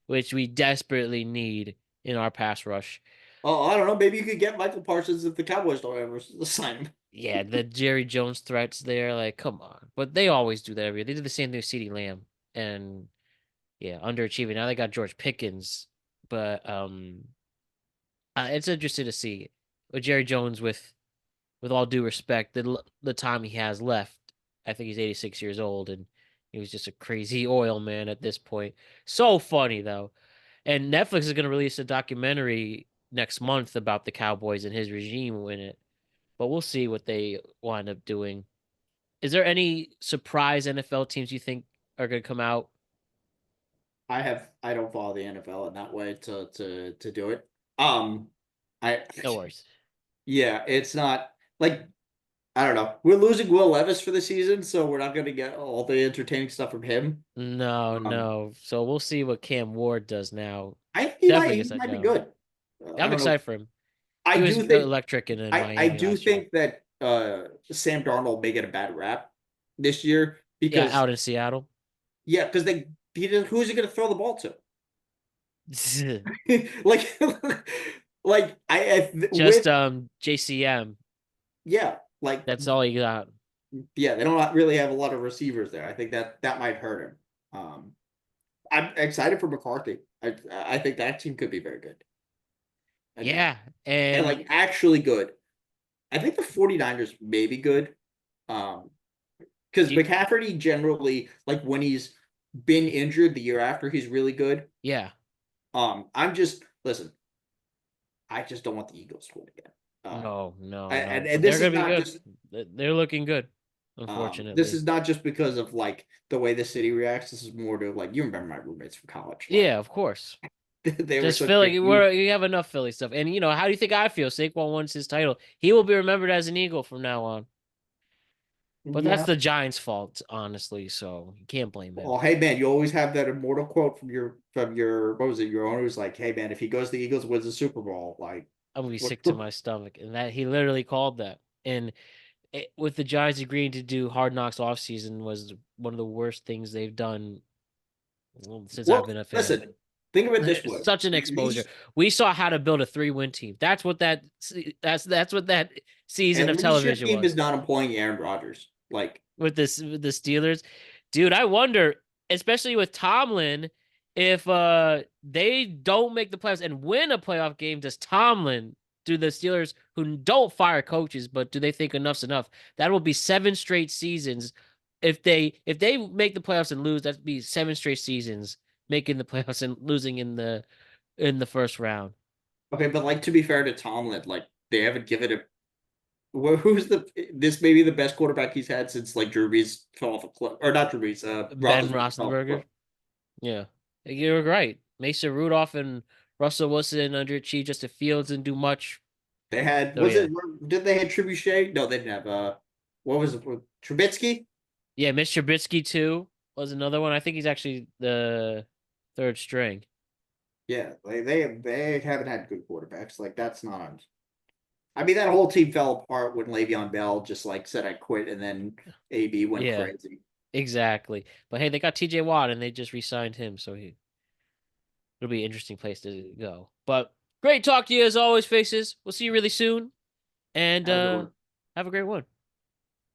S1: which we desperately need in our pass rush.
S2: oh, I don't know. Maybe you could get Michael Parsons if the Cowboys don't ever sign him.
S1: Yeah, the Jerry Jones threats there, like, come on. But they always do that every year. They did the same thing with CeeDee Lamb. And yeah, underachieving. Now they got George Pickens. But it's interesting to see with Jerry Jones with all due respect, the time he has left. I think he's 86 years old and he was just a crazy oil man at this point. So funny though. And Netflix is going to release a documentary next month about the Cowboys and his regime in it. But we'll see what they wind up doing. Is there any surprise NFL teams you think are going to come out?
S2: I don't follow the NFL in that way to do it. Um, I
S1: No worries.
S2: yeah, it's not like I don't know. We're losing Will Levis for the season, so we're not going to get all the entertaining stuff from him.
S1: No,
S2: Um,
S1: no. So we'll see what Cam Ward does now.
S2: I think
S1: Definitely
S2: he
S1: gets that
S2: might be
S1: job.
S2: good. I
S1: I'm
S2: don't know.
S1: excited for him.
S2: I
S1: He was
S2: do think
S1: electric in
S2: I
S1: Miami
S2: do
S1: last year.
S2: think that Sam Darnold may get a bad rap this year
S1: Yeah,
S2: because
S1: out in Seattle.
S2: yeah, because who's he going to throw the ball to? like like with
S1: Just JCM.
S2: yeah, like
S1: That's all he got.
S2: yeah, they don't really have a lot of receivers there. I think that might hurt him. I'm excited for McCarthy. I think that team could be very good and
S1: Yeah,
S2: and
S1: and
S2: like actually good. I think the 49ers may be good. Um, because
S1: you,
S2: McCaffrey generally, like when he's been injured the year after, he's really good.
S1: yeah,
S2: I'm just listen. I just don't want the Eagles to win again.
S1: no, no,
S2: And
S1: no.
S2: and
S1: But
S2: this
S1: they're
S2: is
S1: gonna be
S2: not
S1: good.
S2: just
S1: They're looking good.
S2: this
S1: Unfortunately,
S2: is not just because of like the way the city reacts. This is more to like you remember my roommates from college. Like
S1: yeah, of course.
S2: they were
S1: Just
S2: such
S1: Philly,
S2: big you.
S1: you have enough Philly stuff, and how do you think I feel? Saquon wants his title. He will be remembered as an Eagle from now on. But that's
S2: Yeah.
S1: the Giants' fault, honestly. So you can't blame him.
S2: Well, hey man, you always have that immortal quote from your what was it? Your owner was like, "Hey man, if he goes to the Eagles, wins the Super Bowl, like
S1: I'm gonna be
S2: what?"
S1: sick to my stomach, and that he literally called that. And with the Giants agreeing to do Hard Knocks offseason was one of the worst things they've done since I've
S2: Well,
S1: been a fan.
S2: listen, think of it this way:
S1: Such an exposure.
S2: these
S1: We saw how to build a 3-win team. That's what that season
S2: at
S1: of
S2: least your
S1: television
S2: team is
S1: was.
S2: not employing Aaron Rodgers. Like
S1: With the Steelers. Dude, I wonder, especially with Tomlin, if they don't make the playoffs and win a playoff game, does Tomlin do the Steelers who don't fire coaches, but do they think enough's enough? That will be 7 straight seasons. If they make the playoffs and lose, that'd be 7 straight seasons making the playoffs and losing in the first round.
S2: okay, but like to be fair to Tomlin, like they haven't given him. Who's this may be the best quarterback he's had since like Drew Brees fell off a cliff, or not Drew Brees,
S1: Ben
S2: Roethlisberger fell off a
S1: Roethlisberger.
S2: cliff.
S1: Yeah. You're right. Mason Rudolph and Russell Wilson underachieved Justin Fields didn't do much.
S2: They had
S1: So
S2: was
S1: yeah.
S2: it did they had Trebuchet? No, they didn't have what was it? Trubisky?
S1: Yeah, Mitch Trubisky too was another one. I think he's actually the third string.
S2: Yeah, they haven't had good quarterbacks. Like that's not. I mean, that whole team fell apart when Le'Veon Bell just like said I quit, and then AB went
S1: Yeah,
S2: crazy.
S1: exactly. But hey, they got TJ Watt and they just re-signed him, so it'll be an interesting place to go. But great talk to you as always, faces. We'll see you really soon. And
S2: Have a good one.
S1: have a great one.